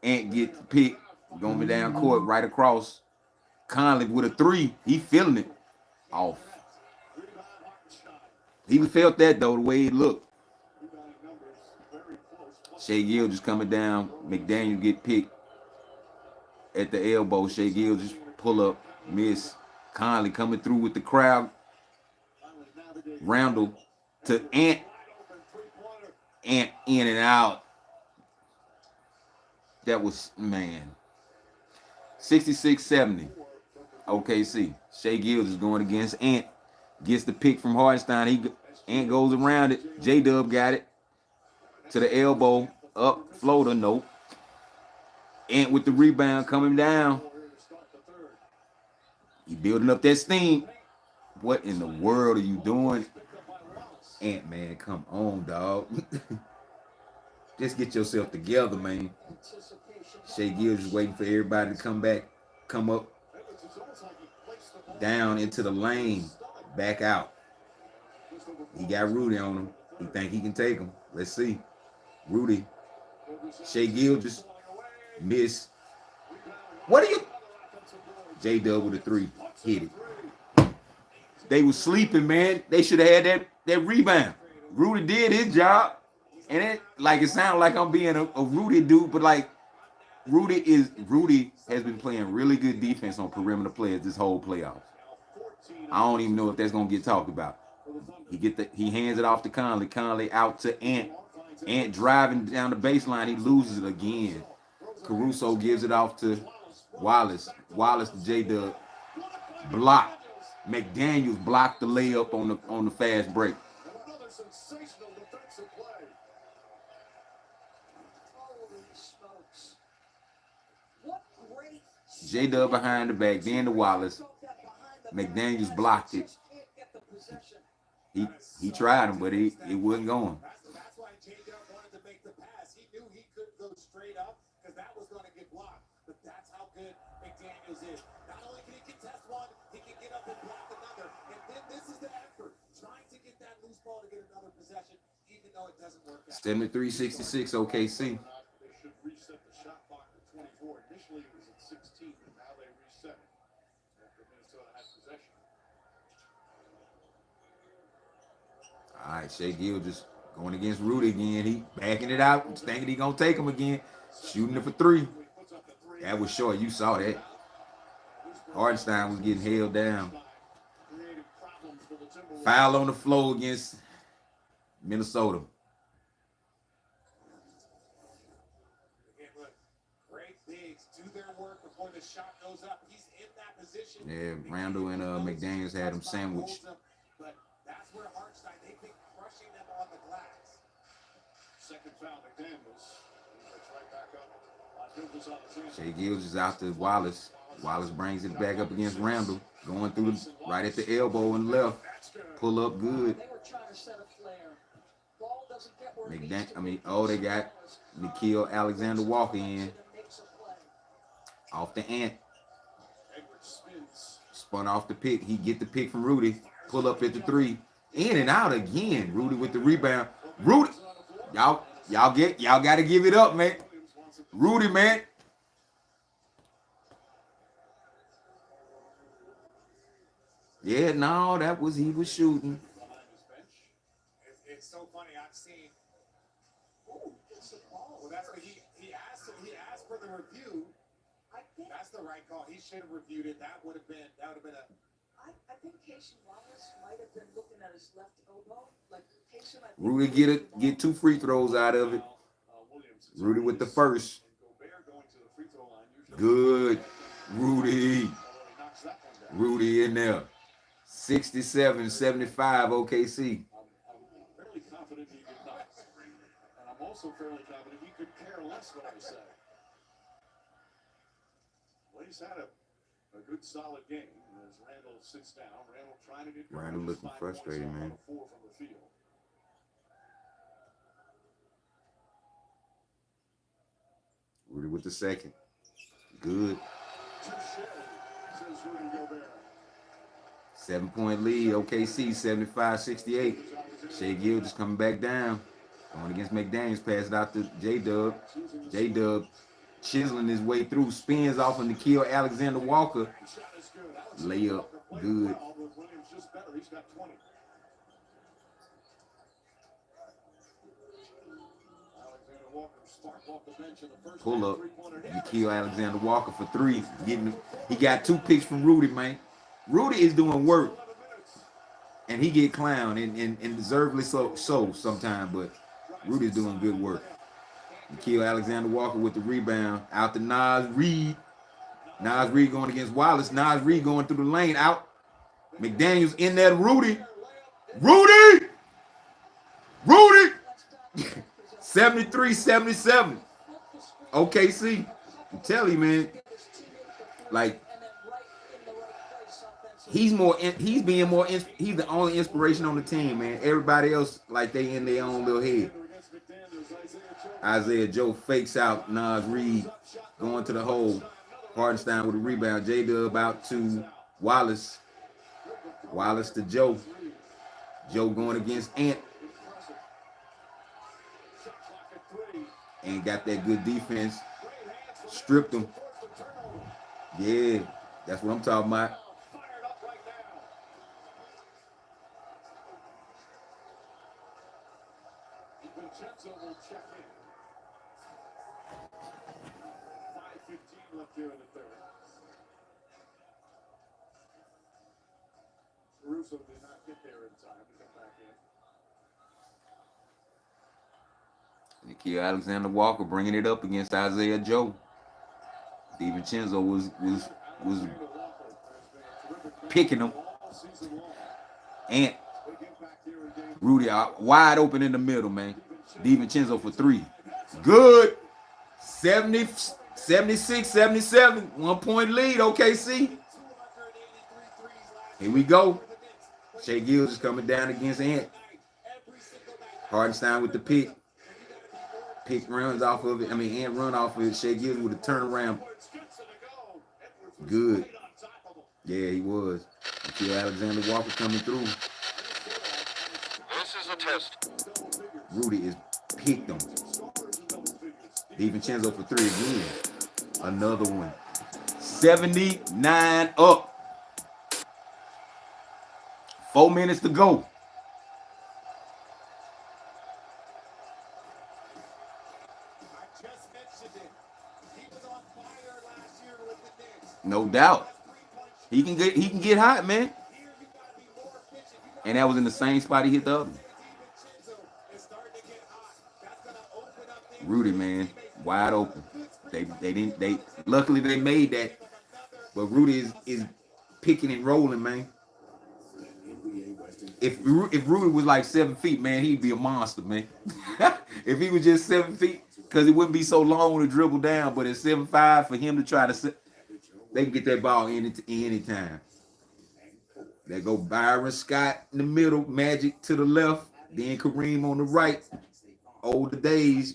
B: Ant get the pick. Going down court right across. Conley with a 3. He feeling it. Off. He felt that, though, the way it looked. Shea Gilgeous coming down. McDaniel get picked at the elbow. Shea Gilgeous pull up. Miss. Conley coming through with the crowd. Randall to Ant. Ant in and out. That was, man. 66-70. OKC. Shea Gilgeous going against Ant. Gets the pick from Hartenstein. Ant goes around it. J-Dub got it. To the elbow. Up. Floater. Nope. Ant with the rebound coming down. He building up that steam. What in the world are you doing? Ant, man, come on, dog. Just get yourself together, man. Shea Gibbs is waiting for everybody to come up, down into the lane, back out. He got Rudy on him. He think he can take him. Let's see. Rudy. Shea Gibbs just missed. What are you? J-Dub with a 3. Hit it. They was sleeping, man. They should have had that rebound. Rudy did his job. And it sounds like I'm being a Rudy dude, but like Rudy has been playing really good defense on perimeter players this whole playoffs. I don't even know if that's gonna get talked about. He hands it off to Conley. Conley out to Ant. Ant driving down the baseline. He loses it again. Caruso gives it off to Wallace. Wallace to J-Dub. Block. McDaniels blocked the layup on the fast break. J-Dub behind the back, then to Wallace. McDaniels blocked it. He tried him, but it wasn't going.
A: That's why J-Dub wanted to make the pass. He knew he couldn't go straight up because that was going to get blocked. But that's how good McDaniels is. Not only can he contest one, he can get up and block another. And then this is the effort, trying to get that loose ball to get another possession, even though it doesn't work out.
B: 73-66 OKC.
I: They should reset the shot clock to 24. Initially it was at 16, and now they reset it after Minnesota has possession.
B: All right, Shea Gill just going against Rudy again. He backing it out, thinking he gonna take him again. Shooting it for 3. That was short. You saw that. Hartenstein was getting held down. Foul on the floor against Minnesota.
A: Again, look, great bigs do their work before the shot goes up. He's in that position.
B: Yeah, Randall and McDaniels had him sandwiched.
A: But that's where Hartenstein, they've been crushing them on the glass.
I: Second foul, McDaniels. That's right back up.
B: Shea Gibbs is out to Wallace. Wallace brings it back up against Randall. Going through right at the elbow and left. Pull up good. They got Nikhil Alexander Walker in. Off the Ant. Spun off the pick. He get the pick from Rudy. Pull up at the 3. In and out again. Rudy with the rebound. Rudy. Y'all got to give it up, man. Rudy, man. Yeah, no, he was shooting.
A: It's so funny. I've seen. Ooh, it's a ball. Well, that's what he asked for the review. That's the right call. He should have reviewed it. That would have been a.
H: I think Casey Wallace might have been looking at his left elbow. Like Casey,
B: Rudy get 2 free throws out of it. Rudy with the first. Good. Rudy in there. 67-75 OKC.
I: I'm fairly confident he did not. And I'm also fairly confident he could care less what I say. Well, he's had a good solid game as Randall sits down. Randall trying to get
B: Randall looking frustrated, man.
I: 4 from the field.
B: Rudy with the second. Good. 7-point lead. OKC 75-68. Shea Gill just coming back down. Going against McDaniels. Pass it out to J-Dub. J-Dub chiseling his way through. Spins off of Nikhil Alexander Walker. Layup. Good. Pull up. Nikhil Alexander Walker for 3. He got 2 picks from Rudy, man. Rudy is doing work. And he get clowned and deservedly so sometimes, but Rudy's doing good work. Nikhil Alexander Walker with the rebound. Out to Nas Reed. Nas Reed going against Wallace. Nas Reed going through the lane. Out. McDaniels in there, Rudy. Rudy! Rudy! 73-77. OKC. I'm telling you, man. Like, he's the only inspiration on the team, man. Everybody else, like, they in their own little head. Isaiah Joe fakes out Nas Reed going to the hole. Hardenstein with a rebound. J-Dub out to Wallace. Wallace to Joe. Joe going against Ant. Ant got that good defense. Stripped him. Yeah, that's what I'm talking about.
A: Russo did not get there in time to come back in.
B: Nikhil Alexander-Walker bringing it up against Isaiah Joe. DiVincenzo was picking him. Ant Rudy out wide open in the middle, man. DiVincenzo for three. Good. 76-77. 1 point lead, OKC. Here we go. Shea Gills is coming down against Ant. Hardenstein with the pick. Pick runs off of it. Ant run off of it. Shea Gills with a turnaround. Good. Yeah, he was. Until Alexander Walker coming through.
O: This is a test.
B: Rudy is picked him. DiVincenzo for three again. Another one. 79 up. 4 minutes to go. No doubt. He can get hot, man. And that was in the same spot he hit the other. Rudy, man, wide open. Luckily they made that. But Rudy is picking and rolling, man. If Rudy was like 7 feet, man, he'd be a monster, man. If he was just 7 feet, because it wouldn't be so long to dribble down. But at 7'5", for him to try to, they can get that ball any time. They go Byron Scott in the middle, Magic to the left, then Kareem on the right. Older days.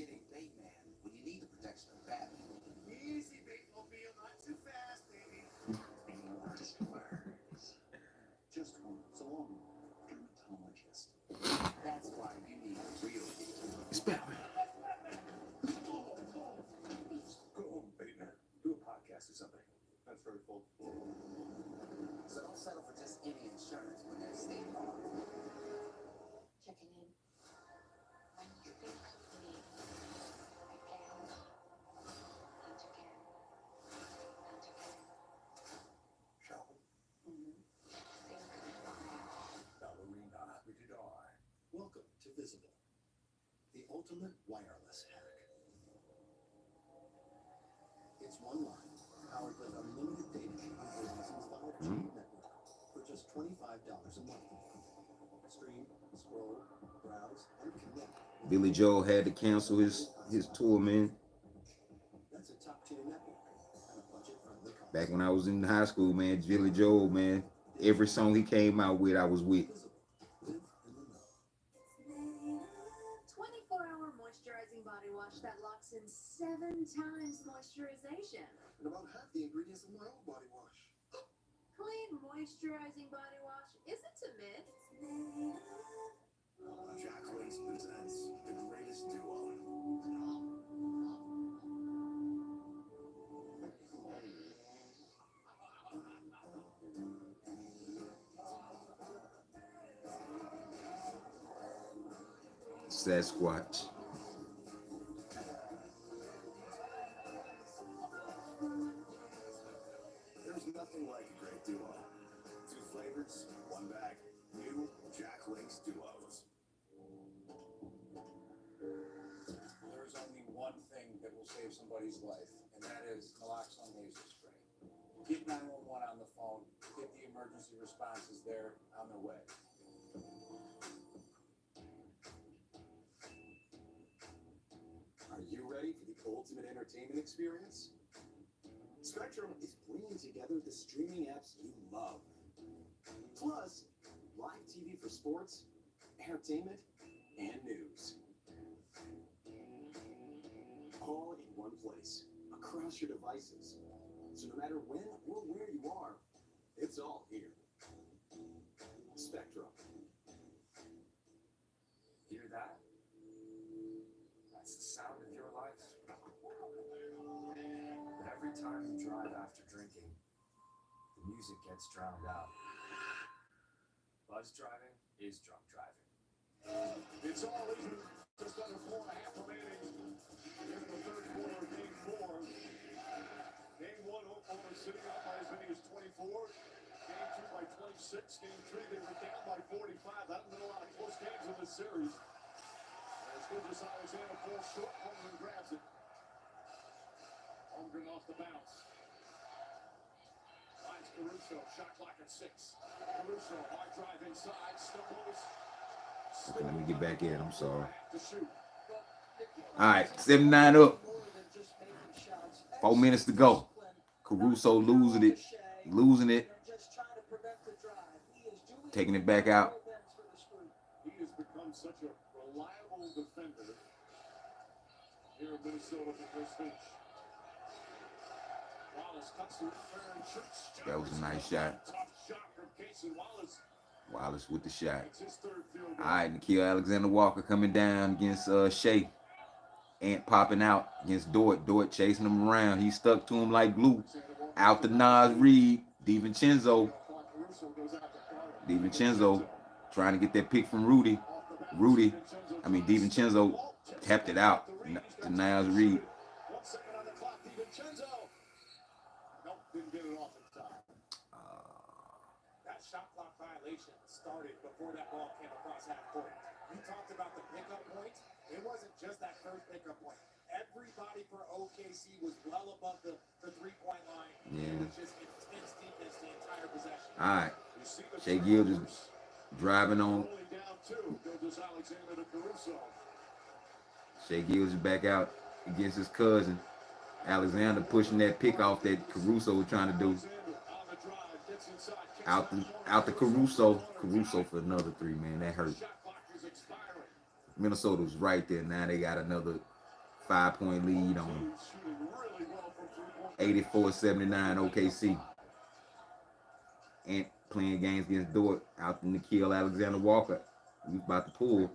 O: So don't settle for just any insurance when there's State Farm.
C: Checking in. When you think of me, again and again and again.
M: Show.
C: Think of
M: Ballerina. Rated R. Welcome to Visible, the ultimate wireless hack. It's one line, powered with unlimited data on Verizon's 5G network for just $25 a month. Stream, scroll, browse, and connect.
B: Billy Joel had to cancel his tour, man.
M: That's a top-tier network and a budget-friendly cost.
B: Back when I was in high school, man, Billy Joel, man, every song he came out with, I was with.
F: 24-hour moisturizing body wash that locks in 7 times moisturization.
M: And about half the ingredients in my own body wash.
F: Clean moisturizing body wash isn't a myth.
M: Jack Lace presents the greatest duo.
B: Sasquatch.
M: There's nothing like a great duo. 2 flavors, 1 bag. New Jack Lace Duos.
N: There's only one thing that will save somebody's life, and that is naloxone nasal spray. Get 911 on the phone
A: get the emergency responses there on their way.
P: Are you ready for the ultimate entertainment experience? Spectrum is bringing together the streaming apps you love. Plus, live TV for sports, entertainment, and news. All in one place, across your devices. So no matter when or where you are, it's all here. Spectrum.
O: Hear that? That's the sound of your life. But every time you drive after drinking, the music gets drowned out. Buzz driving is drunk driving.
I: It's all even. Just under 4.5 remaining in the third quarter of Game 4. Game 1, Oklahoma City up by as many as 24. Game 2 by 26. Game 3, they were down by 45. That been a lot of close games in this series. As good as Alexander falls short, Holmgren grabs it. Holmgren off the bounce. Finds Caruso, shot clock at 6. Caruso, hard drive inside, stumbles.
B: Okay, let me get back in. I'm sorry. All right, 7-9 up. 4 minutes to go. Caruso losing it. Taking it back out.
I: He has become such a reliable defender here in Minnesota for Chris Finch. Wallace cuts to and shoots.
B: That was a nice shot.
I: Tough shot from Casey Wallace.
B: Wallace with the shot.
I: It's his third field
B: All
I: goal.
B: right, Nikhil Alexander-Walker coming down against Shea. Ant popping out against Dort. Dort chasing him around. He stuck to him like glue. Out to Nas Reed. DiVincenzo trying to get that pick from Rudy. DiVincenzo tapped it out to Nas Reed.
I: 1 second on the clock. DiVincenzo. Nope, didn't get it off in time. That shot clock violation started before that ball came across half court. You talked about the pickup point. It wasn't just that first pickup point. Everybody for OKC was well above the three-point line.
B: Yeah.
I: It was just intense defense the entire possession.
B: All right.
I: You see the
B: Shea Gildas is driving on.
I: only down 2. Gildas Alexander to Caruso.
B: Shea Gildas is back out against his cousin. Alexander pushing that pick off that Caruso was trying to do.
I: Alexander on the drive, gets inside,
B: Out to Caruso. Caruso for another 3, man. That hurt.
I: shot clock is expiring.
B: Minnesota was right there. Now they got another 5-point lead on them.
I: Shooting really well from 3-point.
B: 84-79 OKC. Ant playing games against Dort. Out to Nikhil Alexander-Walker. He was about to pull.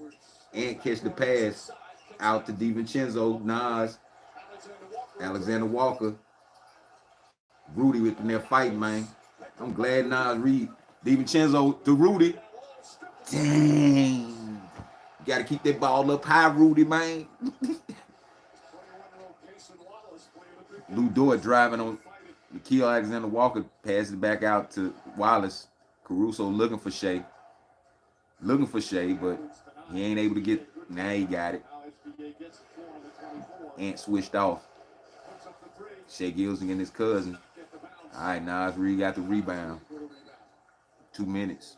B: Ant catch the pass. Out to DiVincenzo. Nas. Alexander Walker. Rudy with them there fighting, man. I'm glad Nas Reed. DiVincenzo to Rudy. Dang. You got to keep that ball up high, Rudy, man. Lou Dort driving on Nikhil Alexander Walker. Passes it back out to Wallace. Caruso looking for Shea. But he ain't able to get. Now he got it. Ant switched off. Shea Gildas and his cousin. All right, Nas Reed got the rebound. 2 minutes.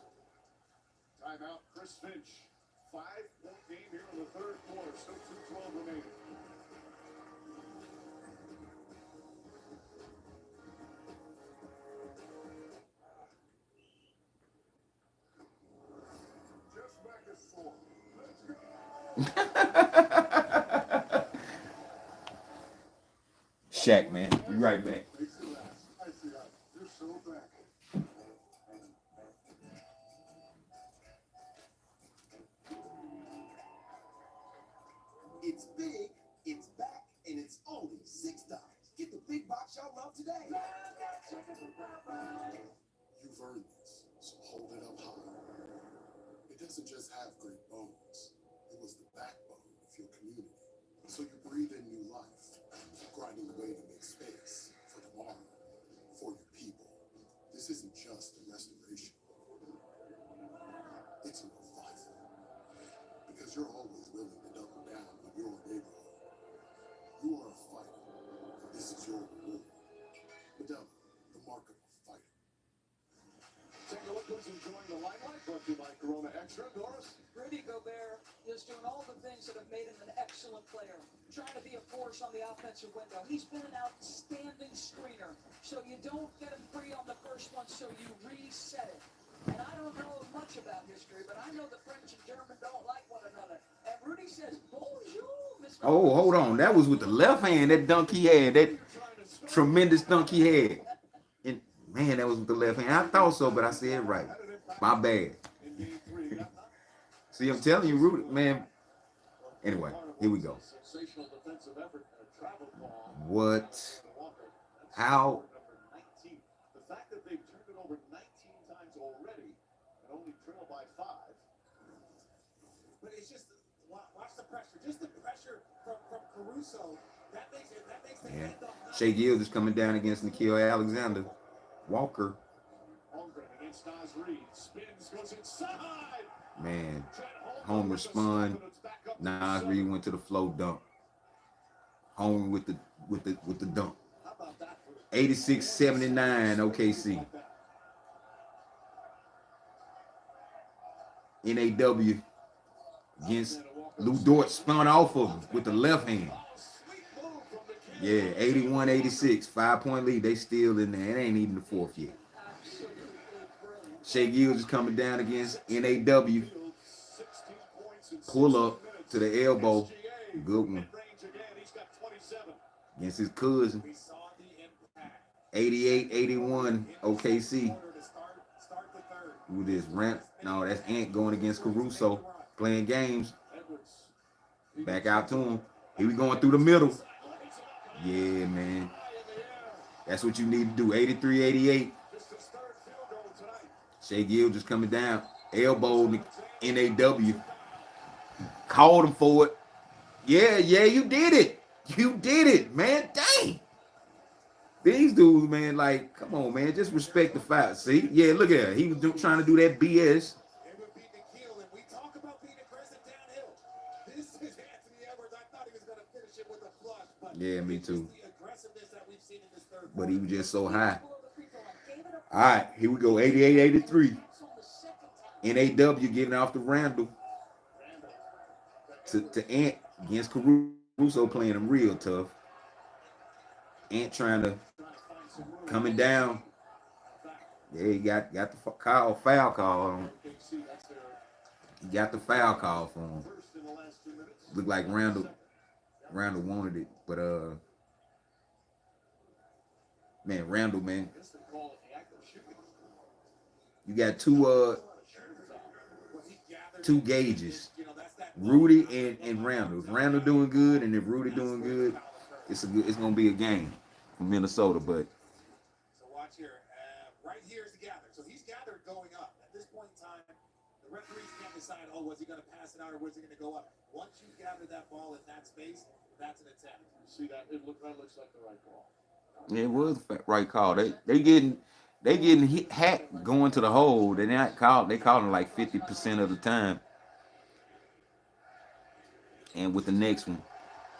I: Timeout, Chris Finch. 5-point game here in the third quarter. Still 2:12 remaining. Just back as 4. Let's go.
B: Shaq, man. Be right back.
I: I see that. You're so back.
P: It's big, it's back, and it's only $6. Get the big box y'all love today.
M: You've earned this, so hold it up high. It doesn't just have great bones. It was the backbone of your community. So you breathe in new life, grinding away to make space for tomorrow, for your people. This isn't just a restoration. It's a revival. Because you're always willing to double down on your neighborhood. You are a fighter, and this is your reward. Medalla, the mark of a fighter.
H: Rudy Gobert is doing all the things that have made him an excellent player. Trying to be a force on the offensive window. He's been an outstanding screener. So you don't get him free on the first one, so you reset it. And I don't know much about history, but I know the French and German don't like one another. And Rudy says, bonjour, Mr.
B: Oh, hold on. That was with the left hand, that dunk he had, that tremendous dunk he had. And man, that was with the left hand. I thought so, but I said it right. My bad. See, I'm telling you, Rudy, man. Anyway, here we go. What? How?
A: The fact that they've turned it over 19 times already and only trailed by 5. But it's just watch the pressure. Just the pressure from Caruso. That makes the end up.
B: Shea Gilgeous is coming down against Nikhil Alexander Walker.
A: Against Nas Reed. Spins, goes inside.
B: Man, Homer spun. Nas Reed went to the flow dunk. Homer with the dunk. 86-79 OKC. NAW against Lou Dort, spun off of him with the left hand. Yeah, 81-86, 5-point lead. They still in there. It ain't even the fourth yet. Shea Gilgeous is coming down against NAW. Pull up to the elbow. Good one. Against his cousin. 88-81 OKC. Who this? Ramp? No, that's Ant going against Caruso. Playing games. Back out to him. Here we going through the middle. Yeah, man. That's what you need to do. 83-88. Shea Gilgeous coming down. Elbow NAW. Called him for it. Yeah, you did it. You did it, man. Dang. These dudes, man, like, come on, man. Just respect the fight. See? Yeah, look at her. He was trying to do that BS.
A: We talk about being aggressive downhill. This is Anthony Edwards. I thought he was going to finish it with a flush. But
B: yeah, me too.
A: The aggressiveness that we've seen in this third
B: but he was just so high. All right, here we go. 88-83. NAW giving off to Randall. To Ant against Caruso, playing him real tough. Ant trying to coming down. Yeah, he got the foul call on him. He got the foul call for him. Looked like Randall wanted it, but man, Randall, man. You got two gauges. Rudy and Randall. If Randall doing good and if Rudy doing good, it's gonna be a game for Minnesota. But
A: so watch here. Right here is the gather. So he's gathered going up. At this point in time, the referees can't decide, oh, was he gonna pass it out or was he gonna go up? Once you gather that ball in that space, that's an attempt. See that? That looks like the right ball.
B: Yeah, it was the right call. They getting hit hacked going to the hole. They not called. They call them like 50% of the time. And with the next one,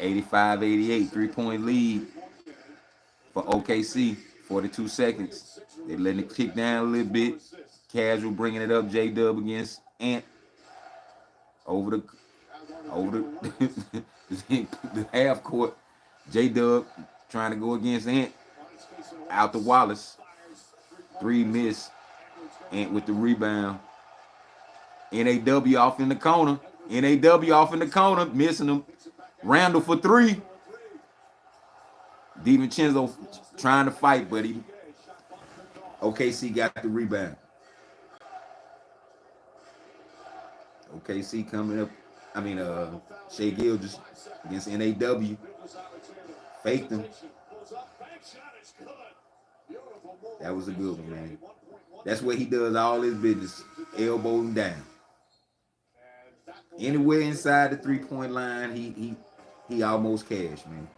B: 85-88, 3-point lead for OKC. 42 seconds. They letting it kick down a little bit. Casual bringing it up. J-Dub against Ant. Over the half court. J-Dub trying to go against Ant. Out to Wallace. 3 miss. Ant with the rebound. NAW off in the corner. Missing him. Randall for 3. DiVincenzo trying to fight, but OKC got the rebound. OKC coming up. Shea Gilgeous against NAW. Faked him. That was a good one, man. That's where he does all his business. Elbow him down. Anywhere inside the 3-point line, he almost cashed, man.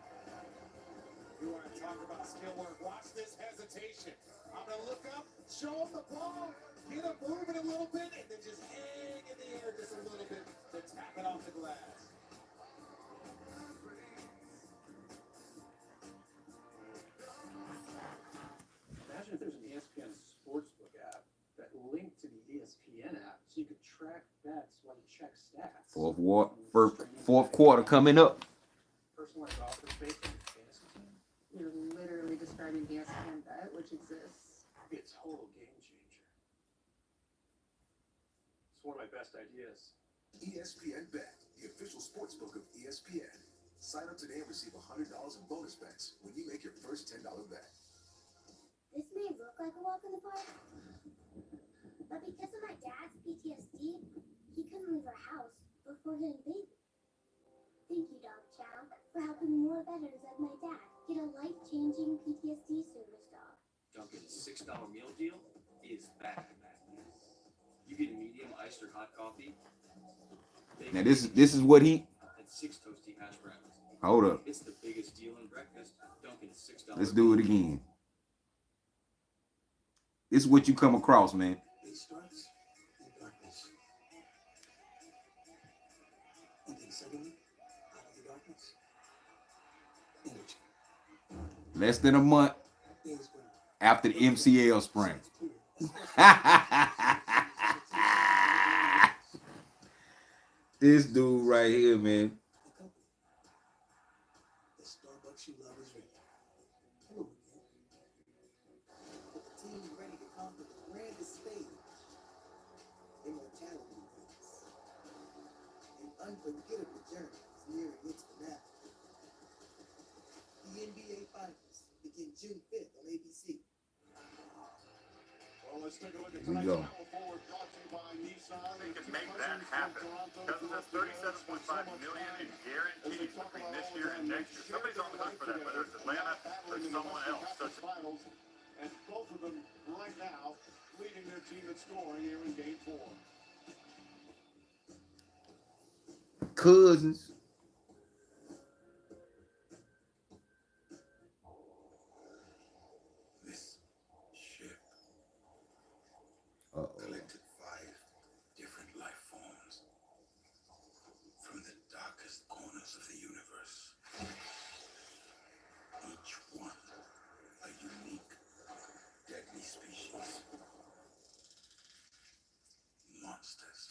A: You want to talk about skill work? Watch this hesitation. I'm gonna look up, show him the ball, get him moving a little bit, and then just hang in the air just a little bit to tap it off the glass.
Q: Imagine if there's an ESPN Sportsbook app that linked to the ESPN app, so you could track bets
H: check stats.
B: Fourth quarter coming up.
H: Personalized offers based on fantasy team.
G: You're literally describing ESPN Bet, which exists.
H: Be a total game changer. It's one of my best ideas.
M: ESPN Bet, the official sportsbook of ESPN. Sign up today and receive $100 in bonus bets when you make your first $10 bet.
K: This may look like a walk in the park, but because of my dad's PTSD, he couldn't leave our house before hitting baby. Thank you, Dog Chow, for helping more veterans like my dad get a life-changing PTSD service dog.
O: Dunkin's $6 meal deal is back. You get a medium iced or hot coffee.
B: Now this is what he.
O: And 6 toasty hash browns.
B: Hold up.
O: It's the biggest deal in breakfast. Dunkin's $6.
B: Let's do it again. This is what you come across, man.
M: It starts in darkness. And then suddenly, out of the darkness, energy.
B: Less than a month after the MCL spring. This dude right here, man.
M: The Starbucks you love is ready. Hello again. But the team ready to conquer the grandest stage. Immortality wins. An unforgettable journey is nearing its finale. The NBA Finals begin June 5th on ABC.
I: Well, let's take a look at
B: Here we
I: tonight's
B: go.
I: Power Forward brought to you by Nissan.
Q: They can make that happen. Because of the $37.5 million in guarantees between this year and next year. Somebody's on the hook for that, whether it's Atlanta or someone else.
I: Finals, and both of them right now leading their team in scoring here in Game 4.
B: Cousins.
M: This ship
B: Uh-oh.
M: collected 5 different life forms from the darkest corners of the universe. Each one a unique, deadly species. Monsters.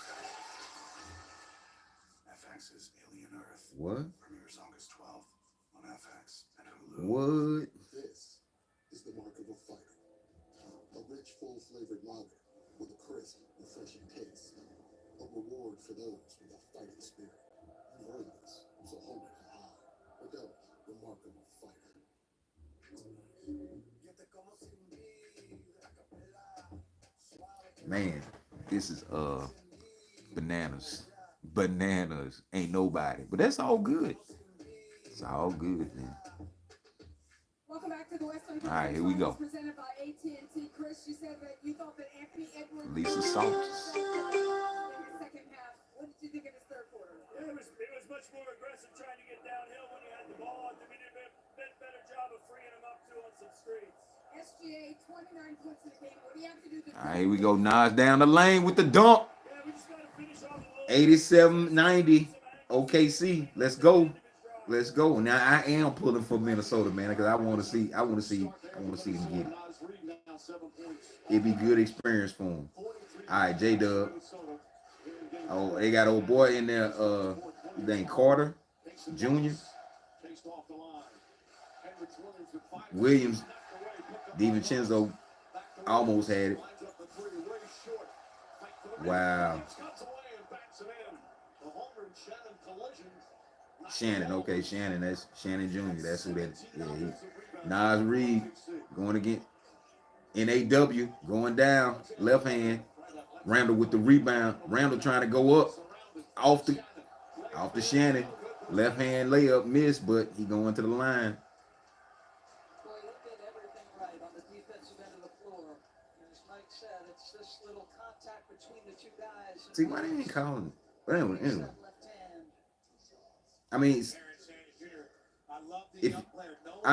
M: FX's Alien Earth.
B: What?
M: Premieres August 12th on FX and Hulu.
B: What?
M: This is the mark of a fighter. A rich, full-flavored lager with a crisp, refreshing taste. A reward for those with a fighting spirit. You've heard this, so hold it high. Modelo, the mark of a fighter.
B: Man, this is bananas. Bananas. Ain't nobody. But that's all good. It's all good, man.
F: Welcome back to the Western
B: All right, here we go.
F: Presented by AT&T. Chris, you said that you thought that Anthony Edwards
B: Lisa Salters.
F: second half. What did you think of his third quarter?
J: It was much more aggressive trying to get downhill when he had the ball. I think we did a better job of freeing him up too on some screens.
F: SGA, 29 points in the game. What do you have to do to
B: All right, here we go. Nas down the lane with the dunk.
J: Yeah, we just got to finish off a little
B: 87-90. OKC. Let's go. Let's go. Now I am pulling for Minnesota, man, because I want to see him get it. It'd be good experience for him. All right, J-Dub. Oh, they got old boy in there, his name Carter Jr. Williams, DiVincenzo almost had it. Wow. Shannon, okay, Shannon. That's Shannon Jr. That's who that is. Yeah, Nas Reed going again. NAW going down, left hand. Randall with the rebound. Randall trying to go up off the Shannon. Left hand layup missed, but he going to the line.
H: Boy, he did everything right on the defensive end of the floor. And as Mike said, it's this little contact between the two guys.
B: See, why they ain't calling it? But anyway.
H: Left hand.
B: I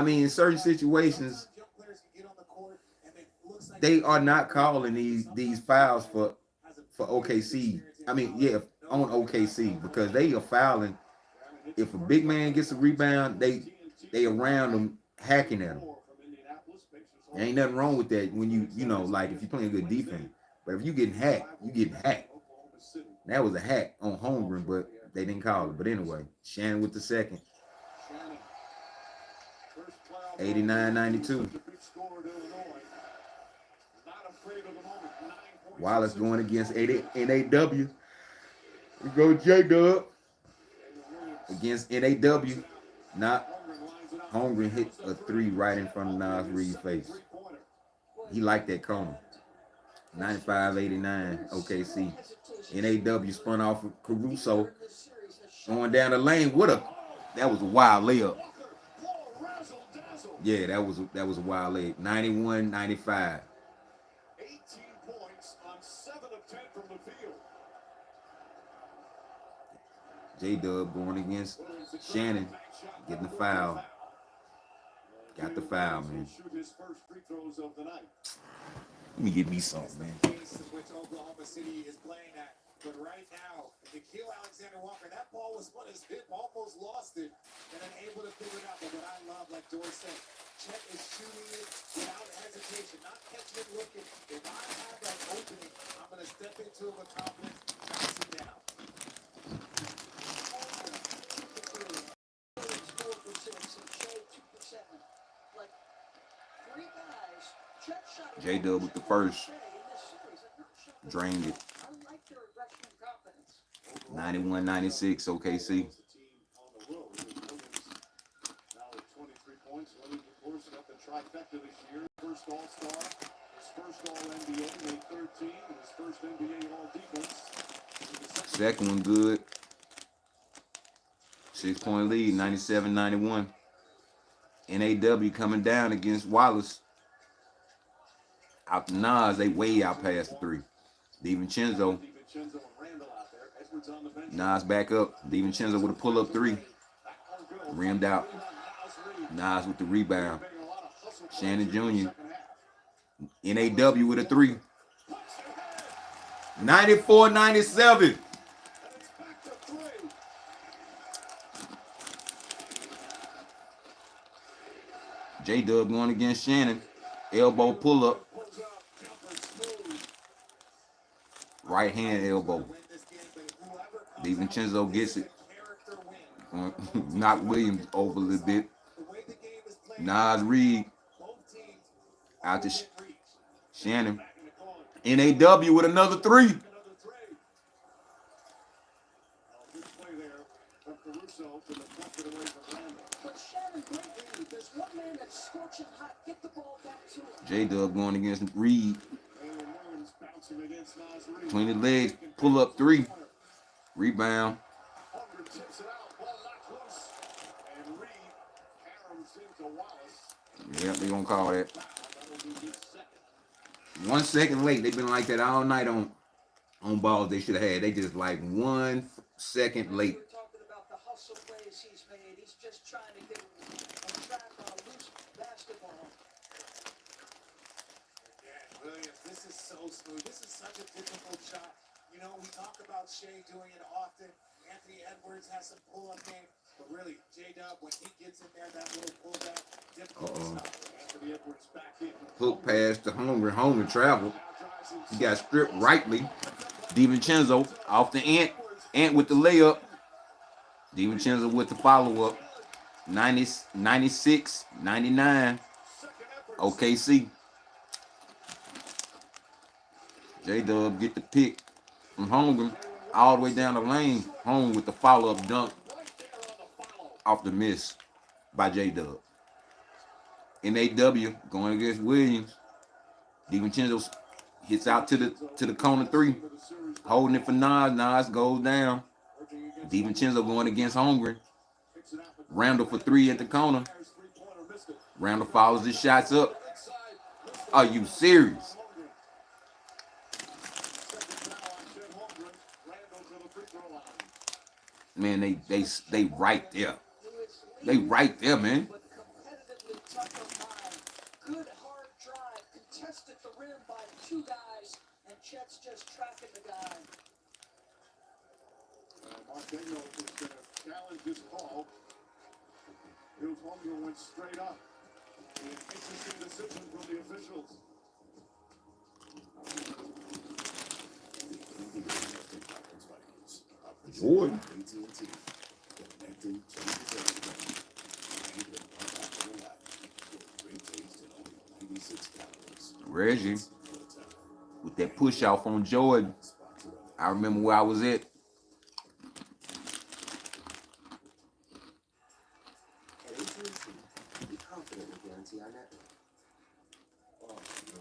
B: mean, in certain situations, they are not calling these fouls for OKC. I mean, yeah, on OKC, because they are fouling. If a big man gets a rebound, they around them hacking at him. There ain't nothing wrong with that when you know, like if you're playing good defense. But if you getting hacked, you getting hacked. That was a hack on Holmgren, but they didn't call it. But anyway, Shannon with the second. 89-92. Wallace going against NAW. We go J-Dub against NAW. Not Holmgren hit a 3 right in front of Nas Reed's face. He liked that corner. 95-89 OKC. NAW spun off of Caruso. Going down the lane. That was a wild layup. Yeah, that was a wild leg. 91-95.
I: 18 points on 7 of 10 from the field.
B: J-Dub going against Shannon, getting the foul. Got the foul, man. Let me get me something, man.
A: Which Oklahoma City is playing at. But right now, Nikhil Alexander-Walker, that ball was on his hip, almost lost it, and then able to figure it out. But what I love, like Doris said, Chet is shooting it without hesitation, not catching it looking. If I have that opening, I'm going to step into it with confidence, bounce it down.
H: 4 for 6 and Shea 2 for 7. Like 3 guys. Chet shot
B: J-Dub with the first. Drained it. 91-96 OKC. Second one good. 6-point lead, 97-91. NAW coming down against Wallace. Out the Nas, they way out past the 3. DiVincenzo. Nas back up. DiVincenzo with a pull-up 3. Rimmed out. Nas with the rebound. Shannon Jr. NAW with a 3. 94-97. J-Dub going against Shannon. Elbow pull-up. Right hand elbow. DiVincenzo gets it. Knock Williams over a little bit. Nas Reed out to Shannon. NAW with another 3. J-Dub going against Reed. Between the legs, pull up 3. Rebound. Yep, they gonna call that. 1 second late. They've been like that all night on balls they should have had. They just like 1 second late.
H: We're talking about the hustle plays he's made. He's just trying to get a track on a loose basketball.
A: Yeah, Williams, this is so smooth. This is such a difficult shot. You know, we talk about Shea doing it often. Anthony Edwards has some pull-up game. But really, J-Dub, when he gets in there, that little pullback, difficult stuff. Anthony Edwards back in.
B: Hook pass to Holmgren. Holmgren traveled. He got stripped rightly. DiVincenzo off the Ant. Ant with the layup. DiVincenzo with the follow-up. 96-99. OKC. J-Dub get the pick from Holmgren all the way down the lane. Home with the follow-up dunk off the miss by J-Dub. NAW going against Williams. DiVincenzo hits out to the corner 3. Holding it for Nas. Nas goes down. DiVincenzo going against Holmgren. Randall for 3 at the corner. Randall follows his shots up. Are you serious? Man, they right there. They right there, man.
H: Good hard drive, contested the rim by 2 guys, and Chet's just tracking the guy.
I: Martino is going to challenge his call. Here's Holmgren went straight up. An interesting decision from the officials.
B: Jordan.
M: AT&T. Connecting changes everything. And get one app for life. With great taste and only 96 calories.
B: Reggie with that push off on Jordan. I remember where I was at.
P: At AT&T, we confidently guarantee our network. Oh, no.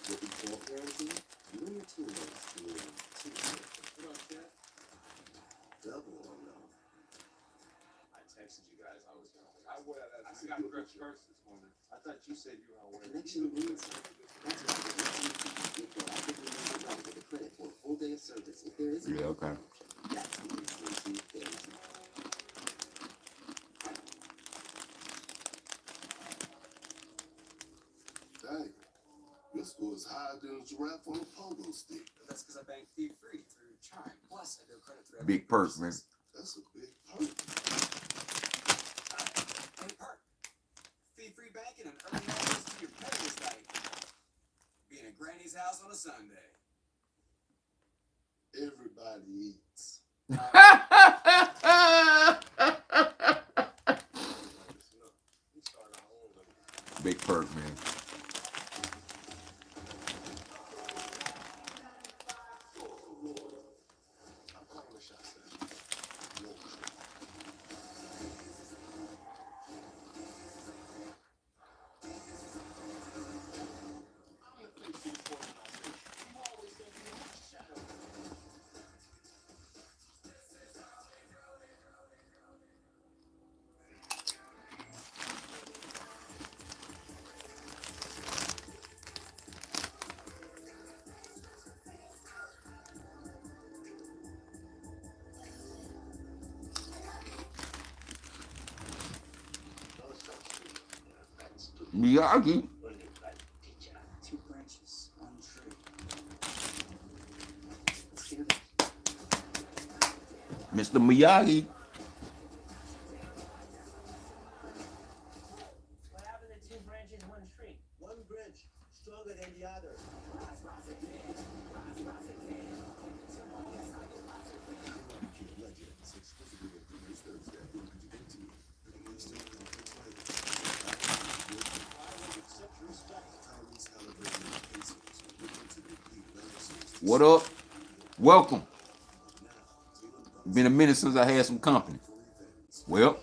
P: With the full guarantee, you and your teammates can win teamwork.
I: What up, Chad?
P: Double or no.
N: I texted you guys. I was going.
I: I got Greg's first this morning.
N: I thought you said you were on
P: A connection means that's why with AT&T, you proactively move your with a credit for a full day of service if there is a
B: Yeah, okay.
P: That's the AT&T guarantee.
M: Dang. Your score is higher than a giraffe on a pogo stick.
O: That's because I bank fee-free through Chime. Plus, I do credit through
B: Big perk, man.
M: That's a big perk.
O: Hey, perk. Fee-free banking and early access to your pay is like being at Granny's house on a Sunday.
M: Everybody eats.
B: Big perk, man.
M: I'm calling the shots there.
B: Miyagi.
G: Two branches, one tree. Let's hear that.
B: Mr. Miyagi.
H: What happened to two branches, one tree?
A: One branch stronger than the other.
M: Legends exclusively at Premier's Thursday. AT&T.
B: What up? Welcome. Been a minute since I had some company. Well,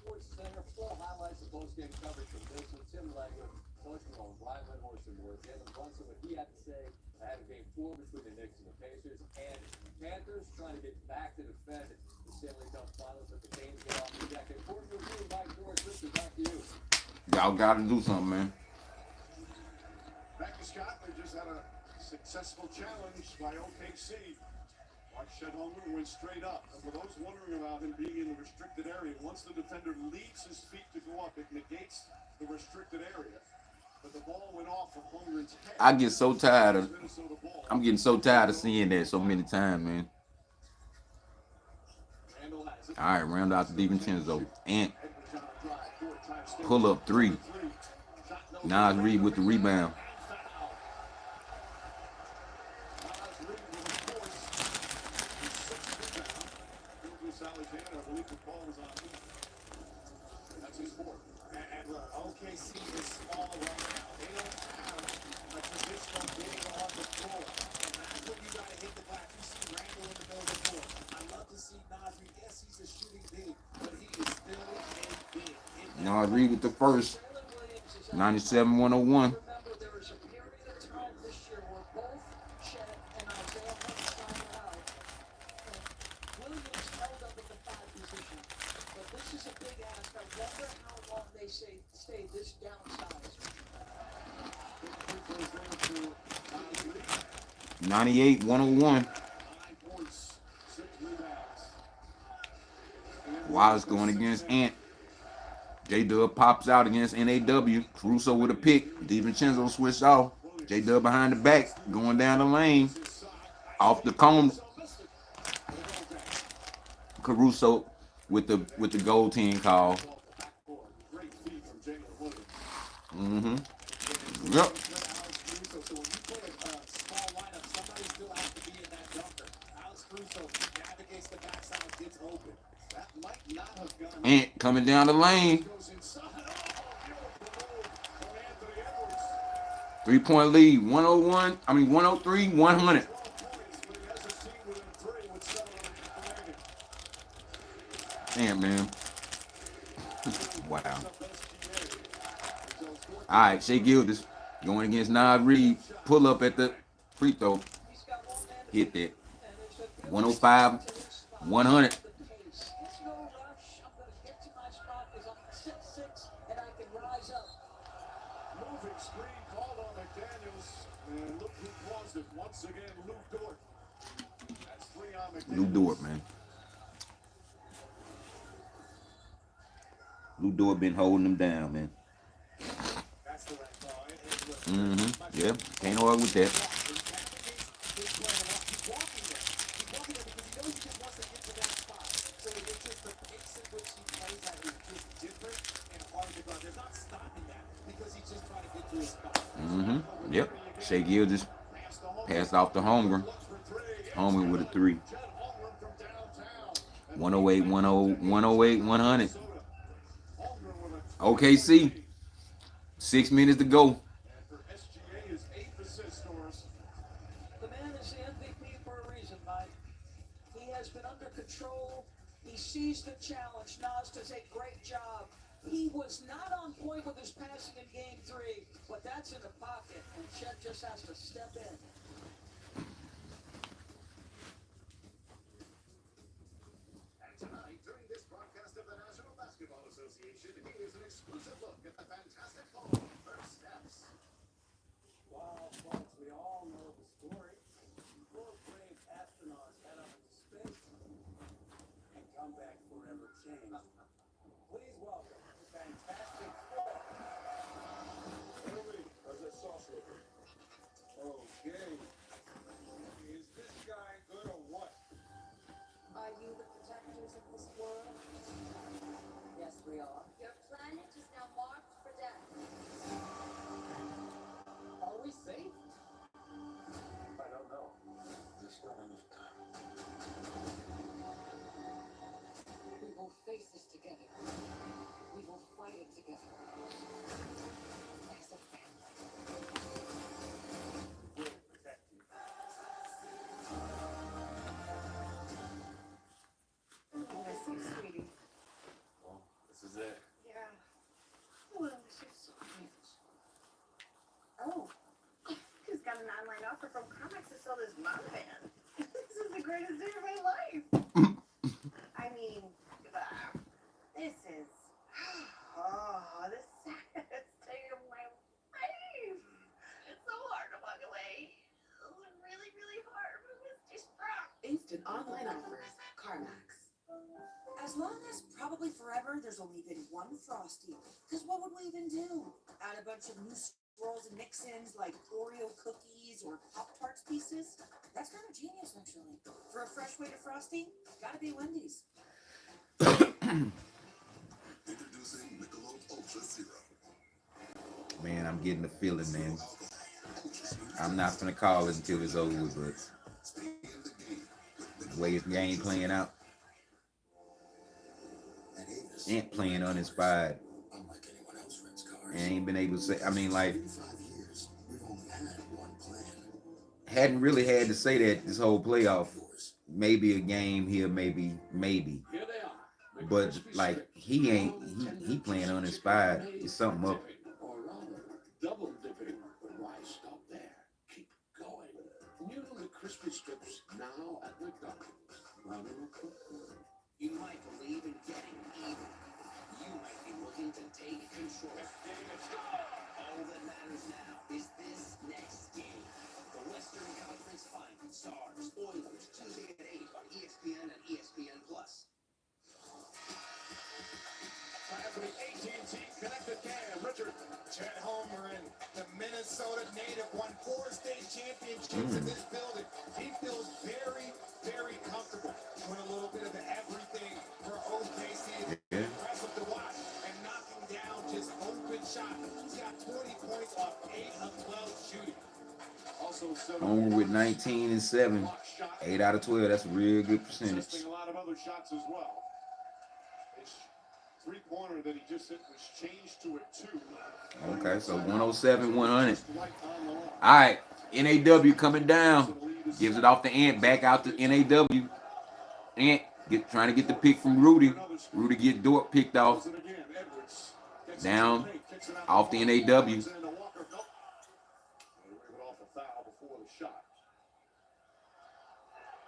A: Sports Center, full highlights of post-game coverage from Jason Timberlaker, Coach Malone, Brian Windhorst, and more. Jalen Brunson, what he had to say ahead of Game 4 between the Knicks and the Pacers, and Panthers trying to get back to defend the Stanley Cup Finals, but the games get off the deck. According to review, Mike Morris, listen, back to you.
B: y'all gotta do something, man.
I: Back to Scott, they just had a successful challenge by OKC. Mark Shedhomer went straight up. And for those wondering about him being in the restricted area, once the defender leaves his feet to go up, it negates the restricted area. But the ball went off of Holmgren's head.
B: I get so tired of. I'm getting so tired of seeing that so many times, man. All right, round out to DiVincenzo. Ant. Pull up 3. Nas Reed with the rebound.
A: OKC is small right now. They don't have a traditional big on the floor. And that's when you got to hit the glass. You see Randall in the middle of the floor. I love to see Nas Reed. Yes, he's a shooting big, but he is still a big.
B: Nas Reed with the first. 97-101.
H: Remember, there was a period of time this year where both Chet and Isaiah Hartenstein were out, and Williams held up at the 5 position. But this is a big ask. I wonder how long they stay this downsized.
B: 98-101. Wallace going against Ant. J-Dub pops out against NAW. Caruso with a pick. DiVincenzo switched off. J-Dub behind the back, going down the lane, off the cone. Caruso with the goaltend call. Mm-hmm. Yep. And coming down the lane. 3-point lead. 101. I mean 103, 100. Damn, man. Wow. All right, Shea Gildas going against Nas Reed. Pull up at the free throw. Hit that. 105, 100.
A: Moving screen called on McDaniels. And look who caused it once again, Lou Dort. That's 3 on McDaniels.
B: Lou Dort, man. Lou Dort been holding them down, man. Mm-hmm. Yeah, can't argue with that. Mm-hmm. Yep. Shea Gildas passed off to Holmgren. Holmgren with a 3. 108, 108, 100. OKC. 6 minutes to go.
H: The man is the MVP for a reason, Mike. He has been under control. He sees the challenge. Nas does a great job. He was not on point with his passing in Game 3, but that's in the pocket, and Chet just has to step in.
I: And tonight, during this broadcast of the National Basketball Association, here's an exclusive look at the fantastic poem, First Steps.
A: Well, folks, we all know the story. 4 brave astronauts head up into space and come back forever changed. Please welcome the Fantastic Four. Early as a saucer. Okay. Is this guy good or what?
C: Are you the protectors of this world? Yes, we are.
K: Your planet is now marked for death.
A: Are we safe? I don't know. There's not enough time.
C: We will face this together. We will fight it together. As a family.
A: We'll protect you.
G: I miss you, sweetie.
N: Well, this is it.
G: Yeah. Oh, I miss you so much. Oh, just got an online offer from comics to sell this mom band. This is the greatest day of my life. I mean, this is the saddest day of my life. It's so hard to walk away. It's really, really hard. It's just instant online offers. CarMax.
R: As long as probably forever there's only been one Frosty. Because what would we even do? Add a bunch of new swirls and mix-ins like Oreo cookies or Pop-Tarts pieces? That's kind of genius, actually. For a fresh way to Frosty, gotta be Wendy's.
M: Introducing Michelob Ultra Zero.
B: Man, I'm getting the feeling, man. I'm not gonna call it until it's over, but the way his game playing out, ain't playing uninspired.
M: Unlike anyone else rents cars.
B: And ain't been able to say, I mean, like,
M: 5 years, we've only had one plan.
B: hadn't really had to say that this whole playoff. Maybe a game here, maybe.
A: Here they are.
B: But like he playing uninspired. It's something up.
A: Or rather, double dipping. But why stop there? Keep going. New crispy strips now at McDonald's.
S: You might believe in getting even. You might be looking to take control. All that matters now is this next game. The Western Conference Finals. Stars, Oilers, Tuesday at 8 on ESPN and ESPN+.
I: Time for the AT&T Connected Cam. Richard, Chet Homer, and the
A: Minnesota native, won 4 state championships in this building. He feels very, very comfortable. Doing a little bit of everything for OKC.
B: Yeah.
A: Impressive to watch and knocking down just open shots. He's got 20 points off 8 of 12 shooting.
B: Homer with 19 and 7. 8 out of 12. That's a real good percentage.
I: A lot of other shots as well. His three-pointer that he just hit was changed to a 2.
B: Okay, so 107, 100. All right, NAW coming down. Gives it off to Ant. Back out to NAW. Ant trying to get the pick from Rudy. Rudy get Dort picked off. Down off the NAW.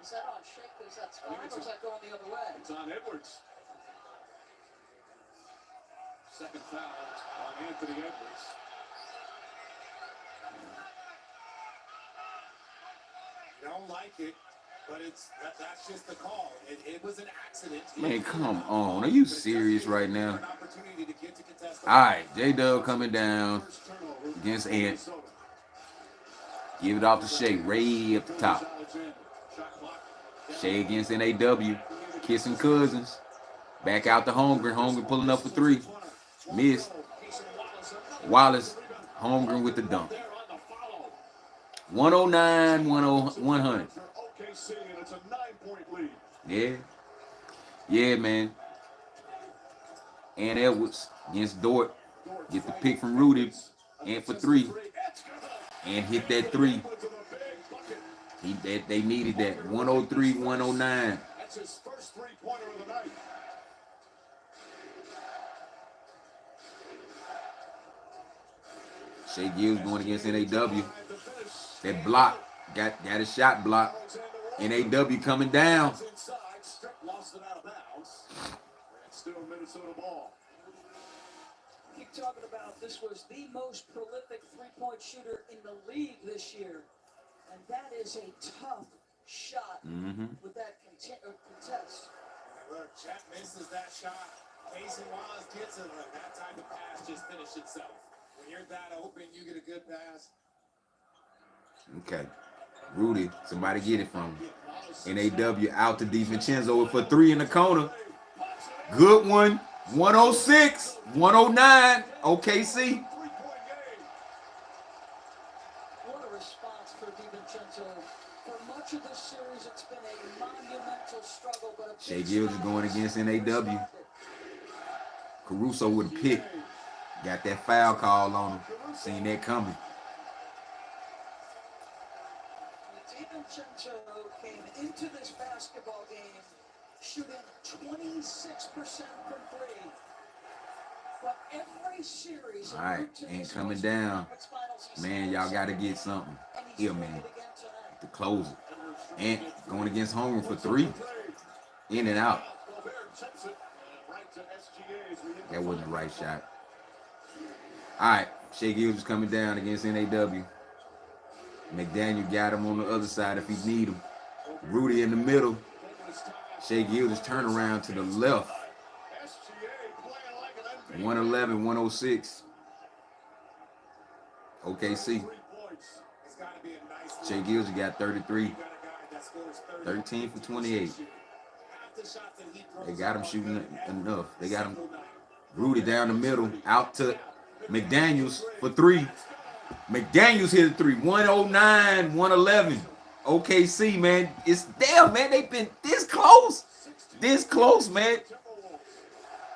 H: Is that on Shake? Is that spot or is that going the other way?
I: It's on Edwards. Second foul on Anthony Edwards.
A: You don't like it, but that's just the call. It was an accident.
B: Man, come on. Are you serious right now? All right, J-Dub coming down against Ant. Give it off to Shea. Ray up the top. Shea against NAW. Kissing cousins. Back out to Holmgren. Holmgren pulling up for 3. Miss. Wallace. Holmgren with the dunk. 109, 100. Yeah. Yeah, man. And Edwards against Dort. Get the pick from Rudy. And for 3. And hit that 3. They needed that. 103, 109.
I: That's his first three-pointer of the night.
B: Shea Gills going against NAW. That block. Got a shot block. NAW coming down.
I: Lost it out of bounds. And still Minnesota ball.
H: Keep talking about this was the most prolific three-point shooter in the league this year. And that is a tough shot with that contest.
A: Look, Chet misses that shot. Mason Wallace gets it, and that time the pass just finished itself. When you're that open, you get a good pass.
B: Okay. Rudy, somebody get it from him. NAW out to DiVincenzo for 3 in the corner. Good one. 106, 109, OKC.
H: What a response for DiVincenzo. For much of this series, it's been a monumental struggle. But
B: Shea Gills is going against NAW. Caruso with a pick. Got that foul call on him. Seen that coming.
H: DiVincenzo came into this basketball game shooting 26% from 3. But every series,
B: All right, ain't coming down. Man, y'all got to get something. Here, man. To close it. And going against Homer for 3. In and out. That wasn't the right shot. All right, Shea Gills is coming down against NAW. McDaniel got him on the other side if he need him. Rudy in the middle. Shea Gills turn around to the left. 111, 106. OKC. Shea Gills got 33. 13 for 28. They got him shooting enough. They got him. Rudy down the middle. Out to McDaniels for 3. McDaniels hit a 3. 109, 111. OKC, man. It's damn, man. They've been this close. This close, man.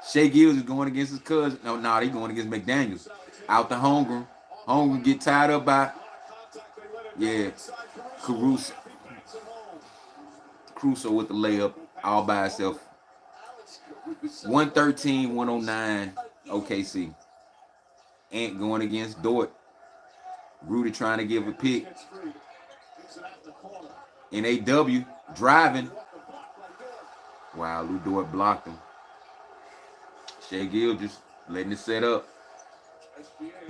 B: Shea Gills is going against his cousin. No, he's going against McDaniels. Out to Holmgren. Holmgren get tied up by, Caruso. Caruso with the layup all by himself. 113, 109, OKC. Ant going against Dort. Rudy trying to give a pick. NAW driving. Wow, Lou Dort blocked him. Shea Gills just letting it set up.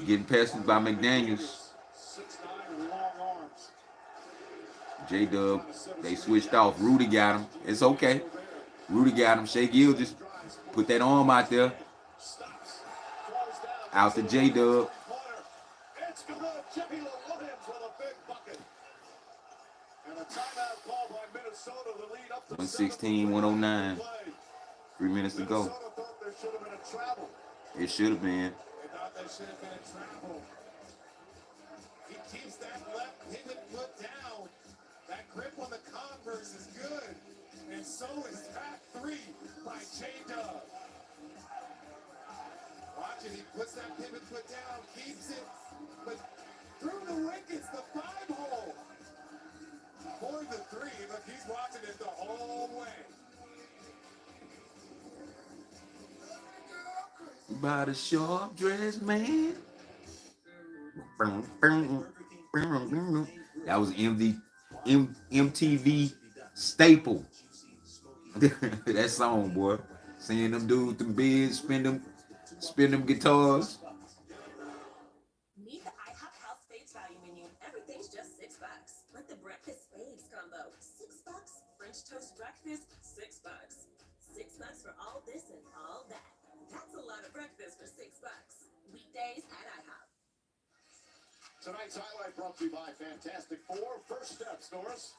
B: Getting passes by McDaniels. J-Dub, they switched off. Rudy got him. It's okay. Rudy got him. Shea Gills just put that arm out there. Out to J-Dub. 116, 109. 3 minutes to go. It should have been.
I: They thought there should have been a travel. He keeps that left pivot foot down. That grip on the Converse is good. And so is that three by J-Dub. Watch it, he puts that pivot foot down, keeps it, but through the wickets, the 5-hole. For the three, look, he's watching it the whole way.
B: By the sharp dressed man. That was MTV staple. That song, boy. Seeing them dudes, them bids, spin them guitars.
T: Meet the IHOP House Spades Value Menu. Everything's just $6. Like the breakfast spades combo. $6. French toast breakfast, $6. $6 for all this and all that. That's a lot of breakfast for $6. Weekdays at IHOP.
I: Tonight's highlight brought to you by Fantastic Four. First steps, Norris.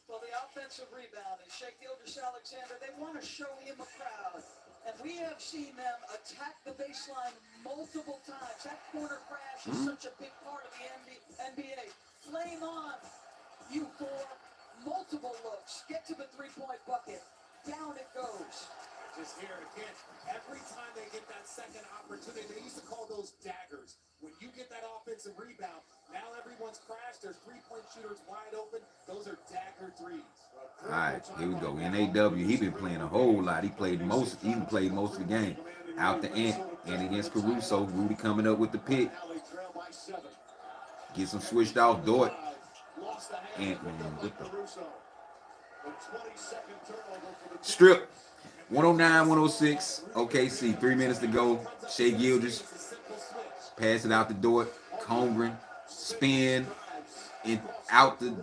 H: Well, the offensive rebound and Shea Gilgeous-Alexander, they want to show him a crowd. And we have seen them attack the baseline multiple times. That corner crash is such a big part of the NBA. Flame on, you four. Multiple looks. Get to the three-point bucket. Down it goes.
A: Just here again, every time they get that second opportunity, they used to call those daggers. When you get that offensive rebound, now everyone's crashed. There's three-point shooters wide open. Those are dagger threes.
B: All right, here we go. NAW, he been playing a whole lot. He played most of the game. Out the Ant and against Caruso. Rudy coming up with the pick. Gets him switched off. Dort. Ant, man. Strip. 109, 106. OKC. 3 minutes to go. Shea Gilgeous. Pass it out the door. Holmgren. Spin. And out the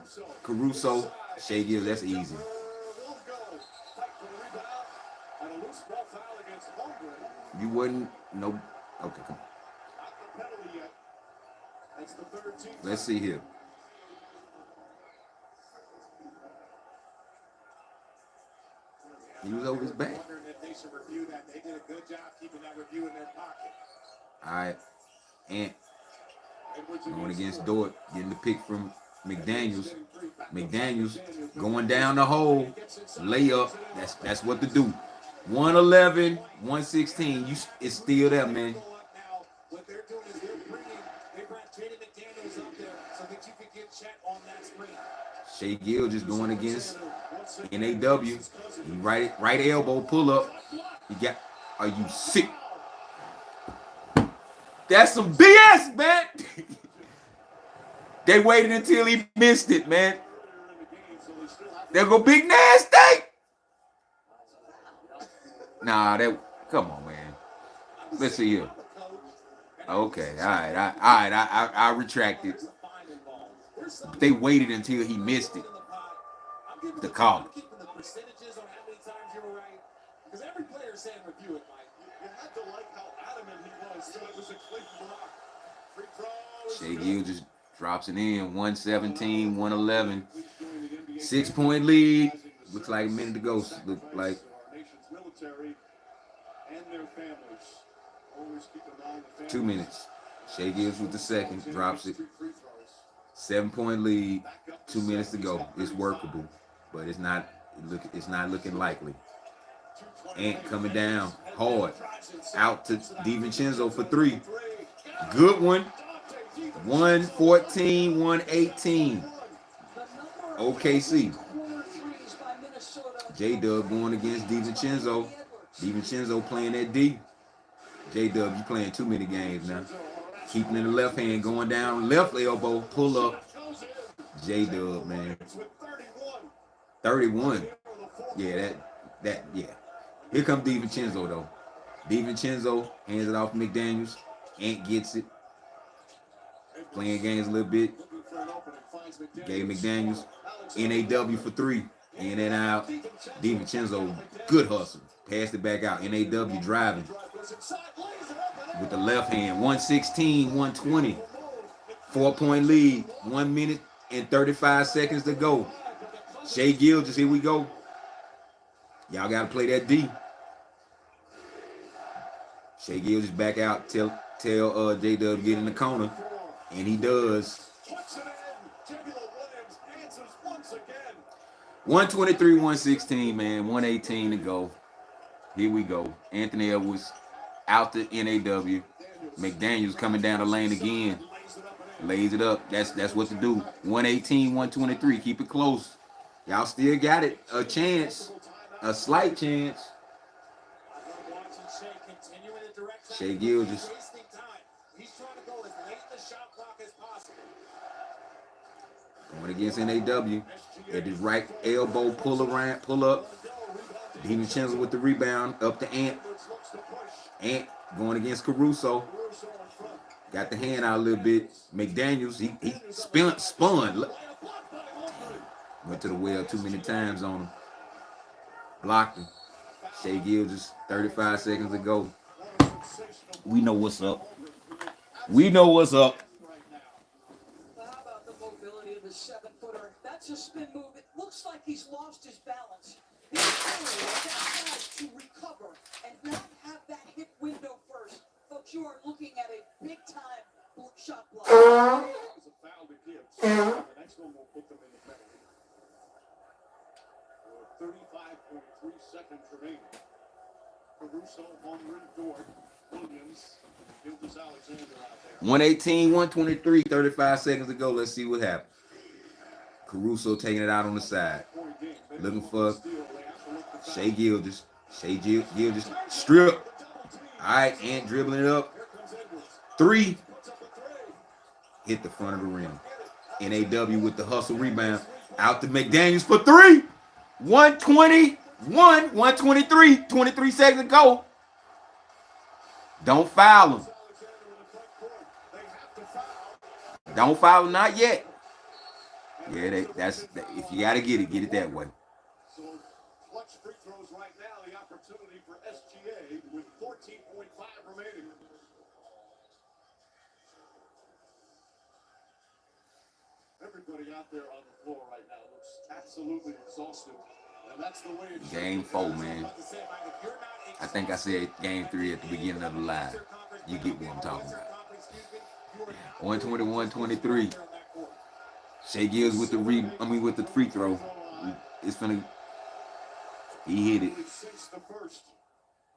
B: Caruso. Shea Gilgeous. That's easy. You wouldn't. No. Okay, come on. Let's see here. He was over his back. All right. Ant going against Dort, getting the pick from McDaniels. McDaniels going down the hole. Layup. That's what to do. 111, 116. It's still there, man.
A: What they're doing is they're brought Jaden McDaniels up there so that you can get Chet on that screen.
B: Shea Gilgeous going against NAW. Right elbow pull up. You got. Are you sick? That's some BS, man. They waited until he missed it, man. There go Big Nasty. Nah, come on, man. Let's see here. Okay, all right, I retract it. They waited until he missed it. The call.
A: Because every player is saying review it, Mike. You had to like how adamant he was, so it was a clean block. Free throws.
B: Shea Gilgeous drops it in. 117, 111. 6-point lead. Looks like a minute to go. Look like.
I: And their families. Always keep in mind the
B: 2 minutes. Shea Gilgeous with the second. Drops it. 7-point lead. 2 minutes to go. It's workable, but it's not looking likely. Ant coming down hard. Out to DiVincenzo for 3. Good one. 114, 118. OKC. J-Dub going against DiVincenzo. DiVincenzo playing that D. J-Dub, you playing too many games now. Keeping in the left hand, going down, left elbow, pull up. J-Dub, man. 31. Yeah, yeah. Here comes DiVincenzo, though. DiVincenzo hands it off to McDaniels. Ant gets it. Playing games a little bit. Gave McDaniels. NAW for 3. In and out. DiVincenzo, good hustle. Passed it back out. NAW driving. With the left hand. 116, 120. 4-point lead. 1 minute and 35 seconds to go. Shea Gilgeous, here we go. Y'all got to play that D. Shea Gilgeous back out. Tell J-Dub to get in the corner. And he does. 123, 116, man. 118 to go. Here we go. Anthony Edwards out the NAW. McDaniels coming down the lane again. Lays it up. That's what to do. 118, 123. Keep it close. Y'all still got it. A chance. A slight chance. Shea Gilgeous. Going against NAW. At his right elbow, pull up. DiVincenzo with the rebound. Up to Ant. Ant going against Caruso. Got the hand out a little bit. McDaniels, he spun. Went to the well too many times on him. Blocked him. Shea Gilgeous, 35 seconds to go. We know what's up. We know what's up.
H: How about the mobility of the 7-footer? That's a spin move. It looks like he's lost his balance. He's that size to recover and not have that hip window first. Folks, you are looking at a big-time shot block.
I: There's a foul to give. The next one will put them in the penalty. 35.3 seconds remaining. Caruso, Holmgren, Dort, Williams, Gilgeous Alexander out there.
B: 118, 123, 35 seconds to go. Let's see what happens. Caruso taking it out on the side. Looking for Shea Gilgeous. Shea Gilgeous strip. All right, Ant dribbling it up. 3. Hit the front of the rim. NAW with the hustle rebound. Out to McDaniels for 3. 121, 123, 23 seconds to go. Don't foul him. Don't foul him, not yet. Yeah, that's if you gotta get it that way.
I: So clutch free throws right now. The opportunity for SGA with 14.5 remaining. Everybody out there on the floor right now looks absolutely exhausted. And that's the way it
B: Game 4, man. I think I said game 3 at the beginning of the live. You get what I'm talking about. 121, 23. Shea Gilgeous with the free throw. It's finna. He hit it.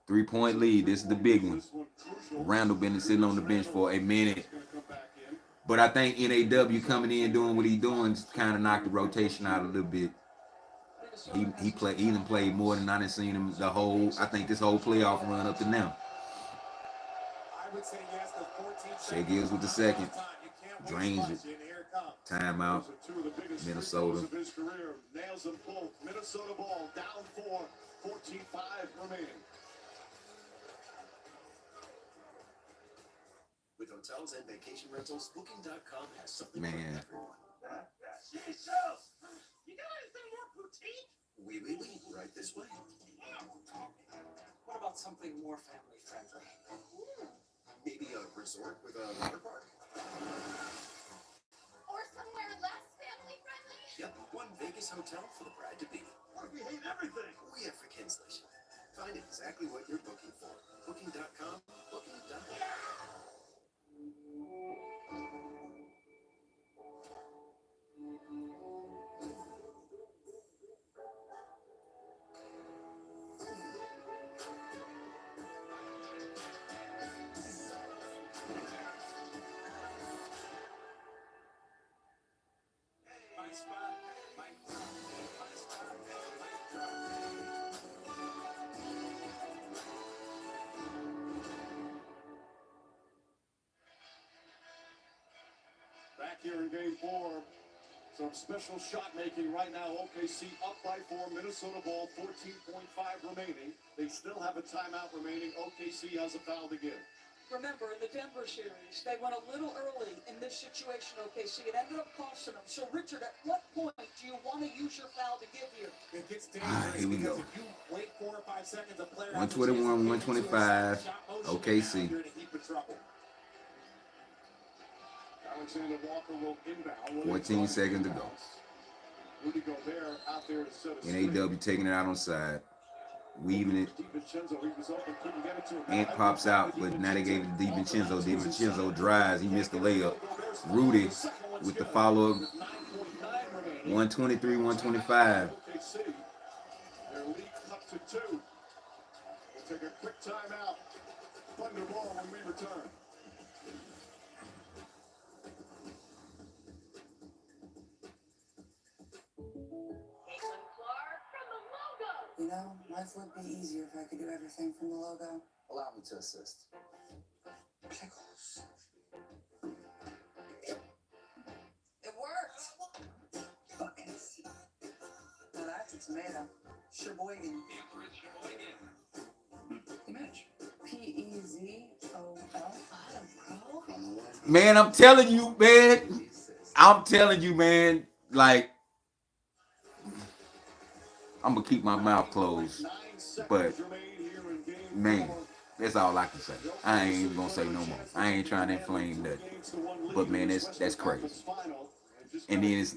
B: 3-point lead. This is the big one. Randall been sitting on the bench for a minute. But I think NAW coming in doing what he's doing kind of knocked the rotation out a little bit. He done played more than I done seen him I think this whole playoff run up to now. Shea Gilgeous with the second. Drains it. Timeout. Minnesota.
I: Nails them both. Minnesota ball down 4. 14-5 remaining.
M: With hotels and vacation rentals, Booking.com has something
B: Man.
M: for everyone.
I: Jesus! You got anything more boutique?
M: Oui. Right this way.
H: What about something more family friendly?
M: Maybe a resort with a water park?
K: Or somewhere less family friendly?
M: Yep, one Vegas hotel for the bride to be.
I: What if we hate everything?
M: We have for cancellation. Find exactly what you're booking for. Booking.com. Booking.com.
I: Back here in game 4. Some special shot making right now. OKC up by 4. Minnesota ball, 14.5 remaining. They still have a timeout remaining. OKC has a foul to give.
H: Remember, in the Denver series, they went a little early in this situation, OKC. It ended up costing them. So, Richard, at what point do you want to use your foul to give here?
I: It gets dangerous
B: Here we go.
I: because if you wait 4 or 5 seconds, a player
B: 121, 125. OKC.
I: Alexander Walker will inbound.
B: 14 seconds to go.
I: Rudy Gobert out there to set a
B: NAW taking it out on the side. weaving it. Ant pops out, but now they gave it to DiVincenzo. DiVincenzo dries. He missed the layup. Rudy with the follow-up. 123, 125.
I: Their lead up to 2. We'll take a quick timeout. Thunder ball when we return.
G: You know, life would be easier if I could do everything from the logo.
O: Allow me to assist.
G: Pickles. It worked! Buckets. Now that's a tomato. Sheboygan.
O: Image.
G: P-E-Z-O-L.
B: Man, I'm telling you, man. I'm telling you, man. Like, I'm gonna keep my mouth closed. But man, that's all I can say. I ain't even gonna say no more. I ain't trying to inflame that. But man, that's crazy. And then it's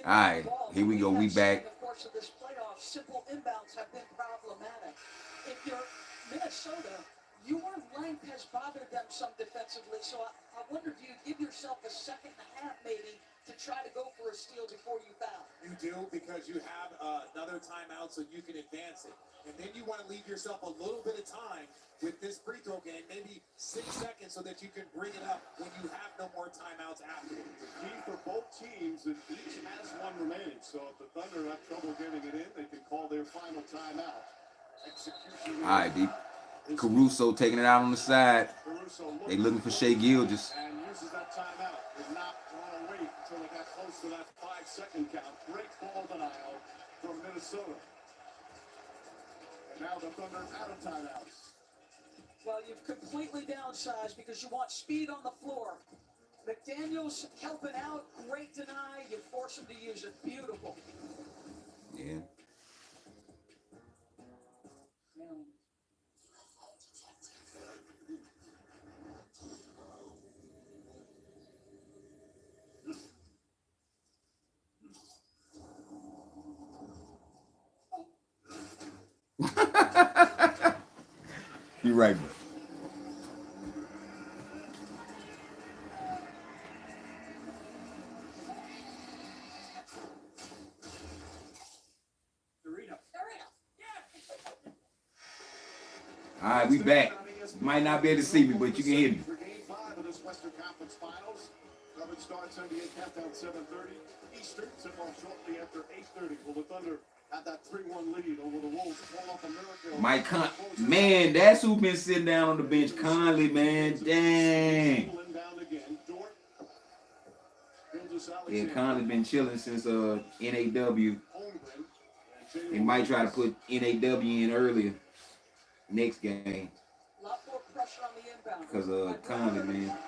B: alright, here we go. We back.
H: Simple inbounds have been problematic. If you're Minnesota, your length has bothered them some defensively, so I wonder if you give yourself a second and a half maybe to try to go for a steal before you foul.
A: You do, because you have another timeout so you can advance it. And then you want to leave yourself a little bit of time with this free throw game, maybe 6 seconds, so that you can bring it up when you have no more timeouts afterwards.
I: The key for both teams is each has one remaining. So if the Thunder have trouble getting it in, they can call their final timeout. Execution.
B: All right, D. Caruso taking it out on the side. They looking for Shea Gilgeous.
I: And uses that timeout. Did not want to wait until they got close to that 5-second count. Great ball denial from Minnesota. And now the Thunder out of timeouts.
H: Well, you've completely downsized because you want speed on the floor. McDaniels helping out, great deny. You force him to use it. Beautiful.
B: Yeah. You're right, bro. All right, we back. You might not be able to see me, but you can hear me.
I: For Game 5 of this Western Conference Finals, coverage starts NBA countdown 7:30 Eastern. Tip off shortly after 8:30. Will the Thunder have that 3-1 lead over the Wolves? Pull off a miracle.
B: Mike man, that's who been sitting down on the bench. Conley, man, dang. Yeah, Conley been chilling since NAW. They might try to put NAW in earlier next game. Because Conley, man.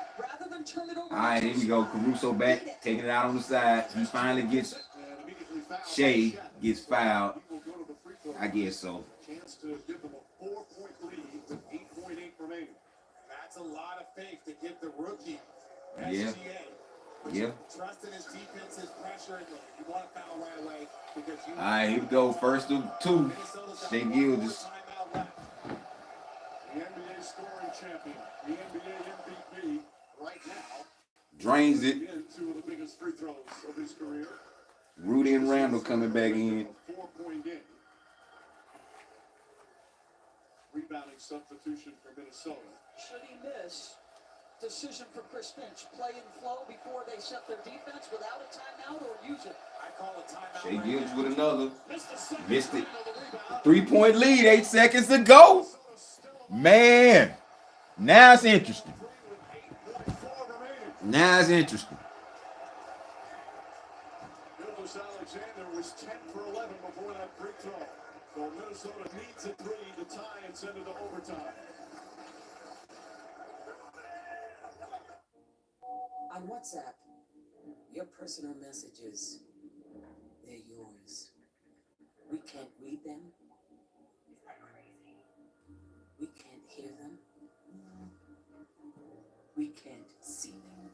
B: All right, here we go. Caruso back, taking it out on the side. He finally gets Shea gets fouled. I guess so.
I: Chance to give them a 4-point lead with 8.8 remaining.
A: That's a lot of faith to give the rookie.
B: Yeah. Yeah.
A: Trust in his defense's pressure. You want to foul right away because you.
B: All right, here we go. First of 2. Shea Gilgeous.
I: The NBA scoring champion, the NBA MVP, right now.
B: Drains it.
I: Two of the biggest free throws of his career.
B: Rudy and Randall coming back in.
I: 4-point game. Rebounding substitution for Minnesota.
H: Should he miss? Decision for Chris Finch. Play and flow before they set their defense without a timeout, or use it.
A: I call a timeout.
B: Shea Gilgeous with another. Missed it. 3-point lead. 8 seconds to go. Man. Now it's interesting. Now it's interesting.
I: Gilgeous Alexander was 10 for 11 before that free throw. So Minnesota needs a 3 to tie and send it to overtime.
G: On WhatsApp, your personal messages, they're yours. We can't read them. We can't hear them. We can't see them.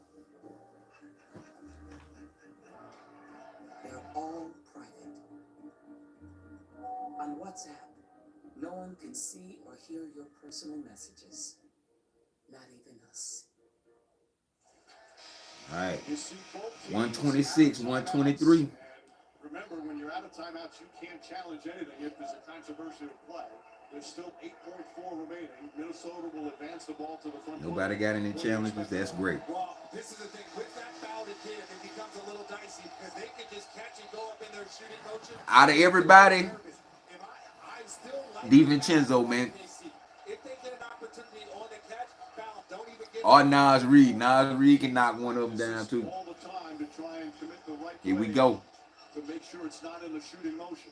G: They're all private.
R: WhatsApp. No one can see or hear your personal messages. Not even us.
B: All right.
I: You see both teams
B: 126,
I: out of
B: 123.
I: timeouts, and remember, when you're out of timeouts, you can't challenge anything if there's a controversial play. There's still 8.4 remaining. Minnesota will advance the ball to the front.
B: Nobody got any challenges. That's great.
A: Well, this is the thing. With that foul to give, it becomes a little dicey because they can just catch and go up in their shooting motion.
B: Out of everybody,
A: I still like
B: DiVincenzo, man.
A: if they get an opportunity on the catch, foul, don't even give
B: Or Nas Reed. Nas Reed can knock one of them down too.
I: All the time to try and commit the right
B: Here we
I: play
B: go.
I: to make sure it's not in the shooting motion.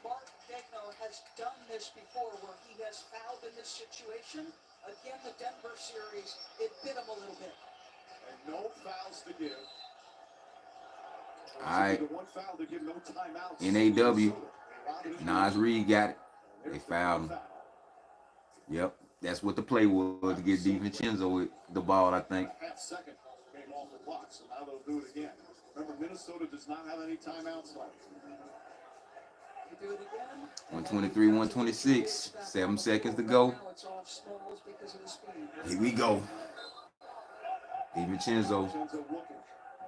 H: Mark Degno has done this before where he has fouled in this situation. Again, the Denver series, it bit him a little bit.
I: And no fouls to give.
B: All right.
I: The one foul to give, no timeouts.
B: NAW. Nas Reed got it. They fouled him. Yep. That's what the play was, to get DiVincenzo the ball, I think.
I: Half second came off the clock, so now they'll do it again. Remember, Minnesota does not have any timeouts left.
H: Do it again.
B: 123, 126. 7 seconds to go.
H: Now it's off Smalls because of the speed.
B: Here we go. DiVincenzo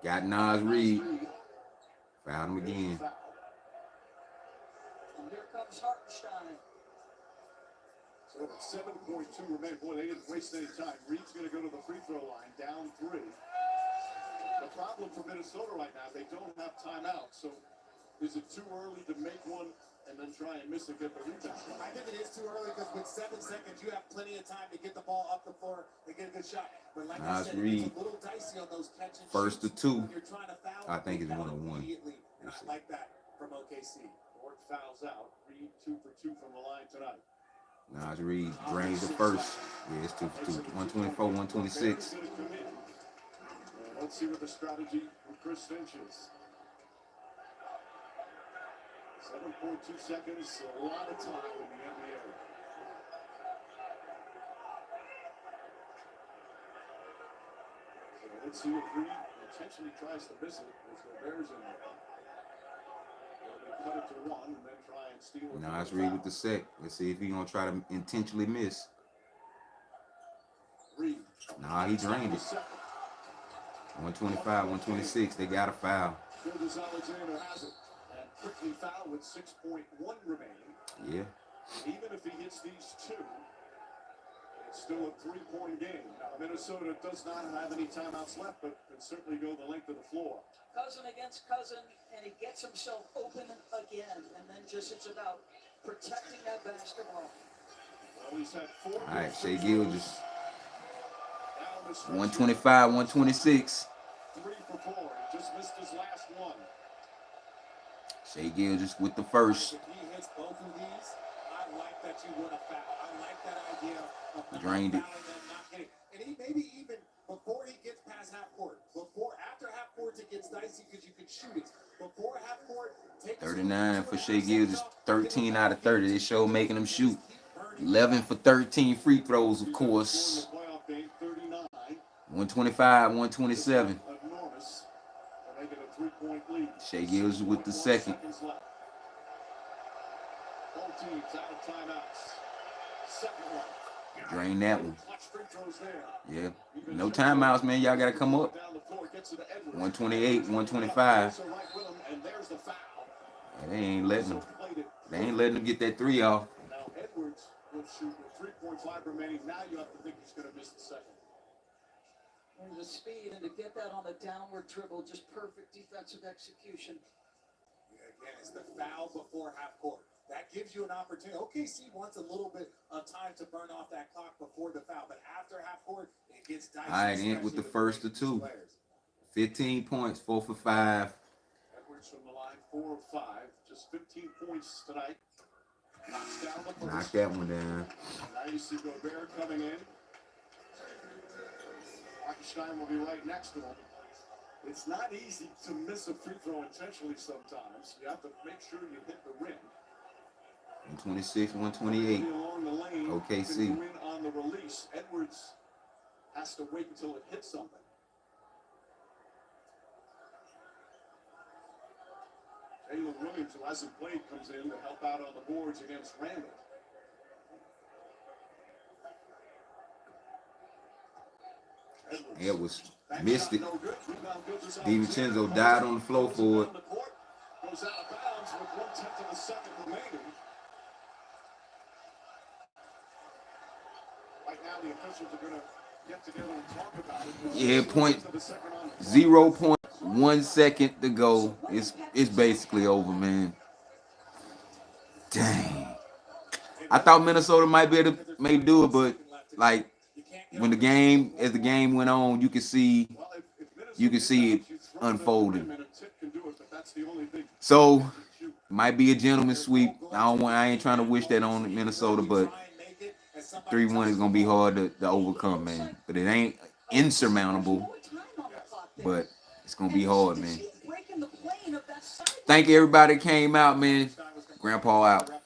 B: got Nas Reed. Fouled him again.
H: And here comes Hartenstein.
I: So 7.2 remain. Boy, they didn't waste any time. Reed's going to go to the free throw line, down 3. The problem for Minnesota right now, they don't have timeout. So is it too early to make one and then try and miss and get the rebound?
A: I think it is too early because with 7 seconds, you have plenty of time to get the ball up the floor and get a good shot. But like I said,
B: Reed.
A: it's a little dicey on those catch and
B: First to
A: shoots.
B: 2.
A: When you're trying to foul,
B: I think it's
A: foul
B: 1-on-1.
A: immediately. And I like that from OKC.
I: Dort fouls out. Reed 2 for 2 from the line tonight.
B: Nas Reed drains the first. Yeah, it's 2 for 2. 124, 126.
I: Let's see what the strategy from Chris Finch is. 7.2 seconds, a lot of time in the NBA. So let's see if Reed intentionally tries to miss it as the Bears in there. They cut it to 1 and then try and steal it.
B: Nas Reed with the sec. Let's see if he's going to try to intentionally miss.
I: Reed.
B: Nah, he drained it. 125, 126. They got a foul.
I: Gildas Alexander has it. And quickly foul with 6.1 remaining.
B: Yeah.
I: Even if he hits these 2, it's still a 3-point game. Now, Minnesota does not have any timeouts left, but can certainly go the length of the floor.
H: Cousin against cousin, and he gets himself open again. And then just it's about protecting that basketball.
I: Well, he's had 4.
B: All right, Shai Gilgeous. 125, 126.
I: 3 for 4. He just missed his last one.
B: Shai Gilgeous with the first.
A: If he hits both of these, I like that you win a foul. I like that idea of
B: Drained it.
A: fouling them, not hitting. And he maybe even before he gets past half court, after half court it gets dicey because you can shoot it. Before half court, take
B: 39 for Shai Gilgeous. 13 out of 30. They show making him shoot. 11 for 13 free throws, of course. 125, 127.
I: Enormous. They get a 3-point lead.
B: Shai Gilgeous with the second.
I: Both teams out of timeouts. Second one.
B: Drain that one.
I: Clutch free throws there.
B: Yeah. No timeouts, man. Y'all got to come up. 128, 125.
I: And there's the foul.
B: They ain't letting them get that 3 off.
I: Now Edwards will shoot with 3.5 remaining. Now you have to think he's going to miss the second.
H: And the speed, and to get that on the downward dribble, just perfect defensive execution.
A: Again, it's the foul before half court. That gives you an opportunity. OKC wants a little bit of time to burn off that clock before the foul, but after half court, it gets dicey.
B: All right, end with the first of 2. 15 points, 4 for 5.
I: Edwards from the line, 4 of 5. Just 15 points tonight. Knocks down the first.
B: Knock that one down.
I: Now you see Gobert coming in. Hartenstein will be right next to him. It's not easy to miss a free throw intentionally sometimes. You have to make sure you hit the rim.
B: 126, 128.
I: Along the lane,
B: OKC.
I: can go in on the release. Edwards has to wait until it hits something. Ayla Williams, who hasn't played, comes in to help out on the boards against Randall.
B: It was missed it. DiVincenzo died on the floor for it.
I: Goes out of bounds with 1/10 of a second remaining. Right now, the officials are going to get together and talk about it.
B: Yeah, 0.1 second to go. It's basically over, man. Dang. I thought Minnesota might be able to maybe do it, but like when the game went on, you could see it unfolding. So might be a gentleman's sweep. I ain't trying to wish that on Minnesota, but 3-1 is gonna be hard to overcome, man. But it ain't insurmountable. But it's gonna be hard, man. Thank you everybody that came out, man. Grandpa out.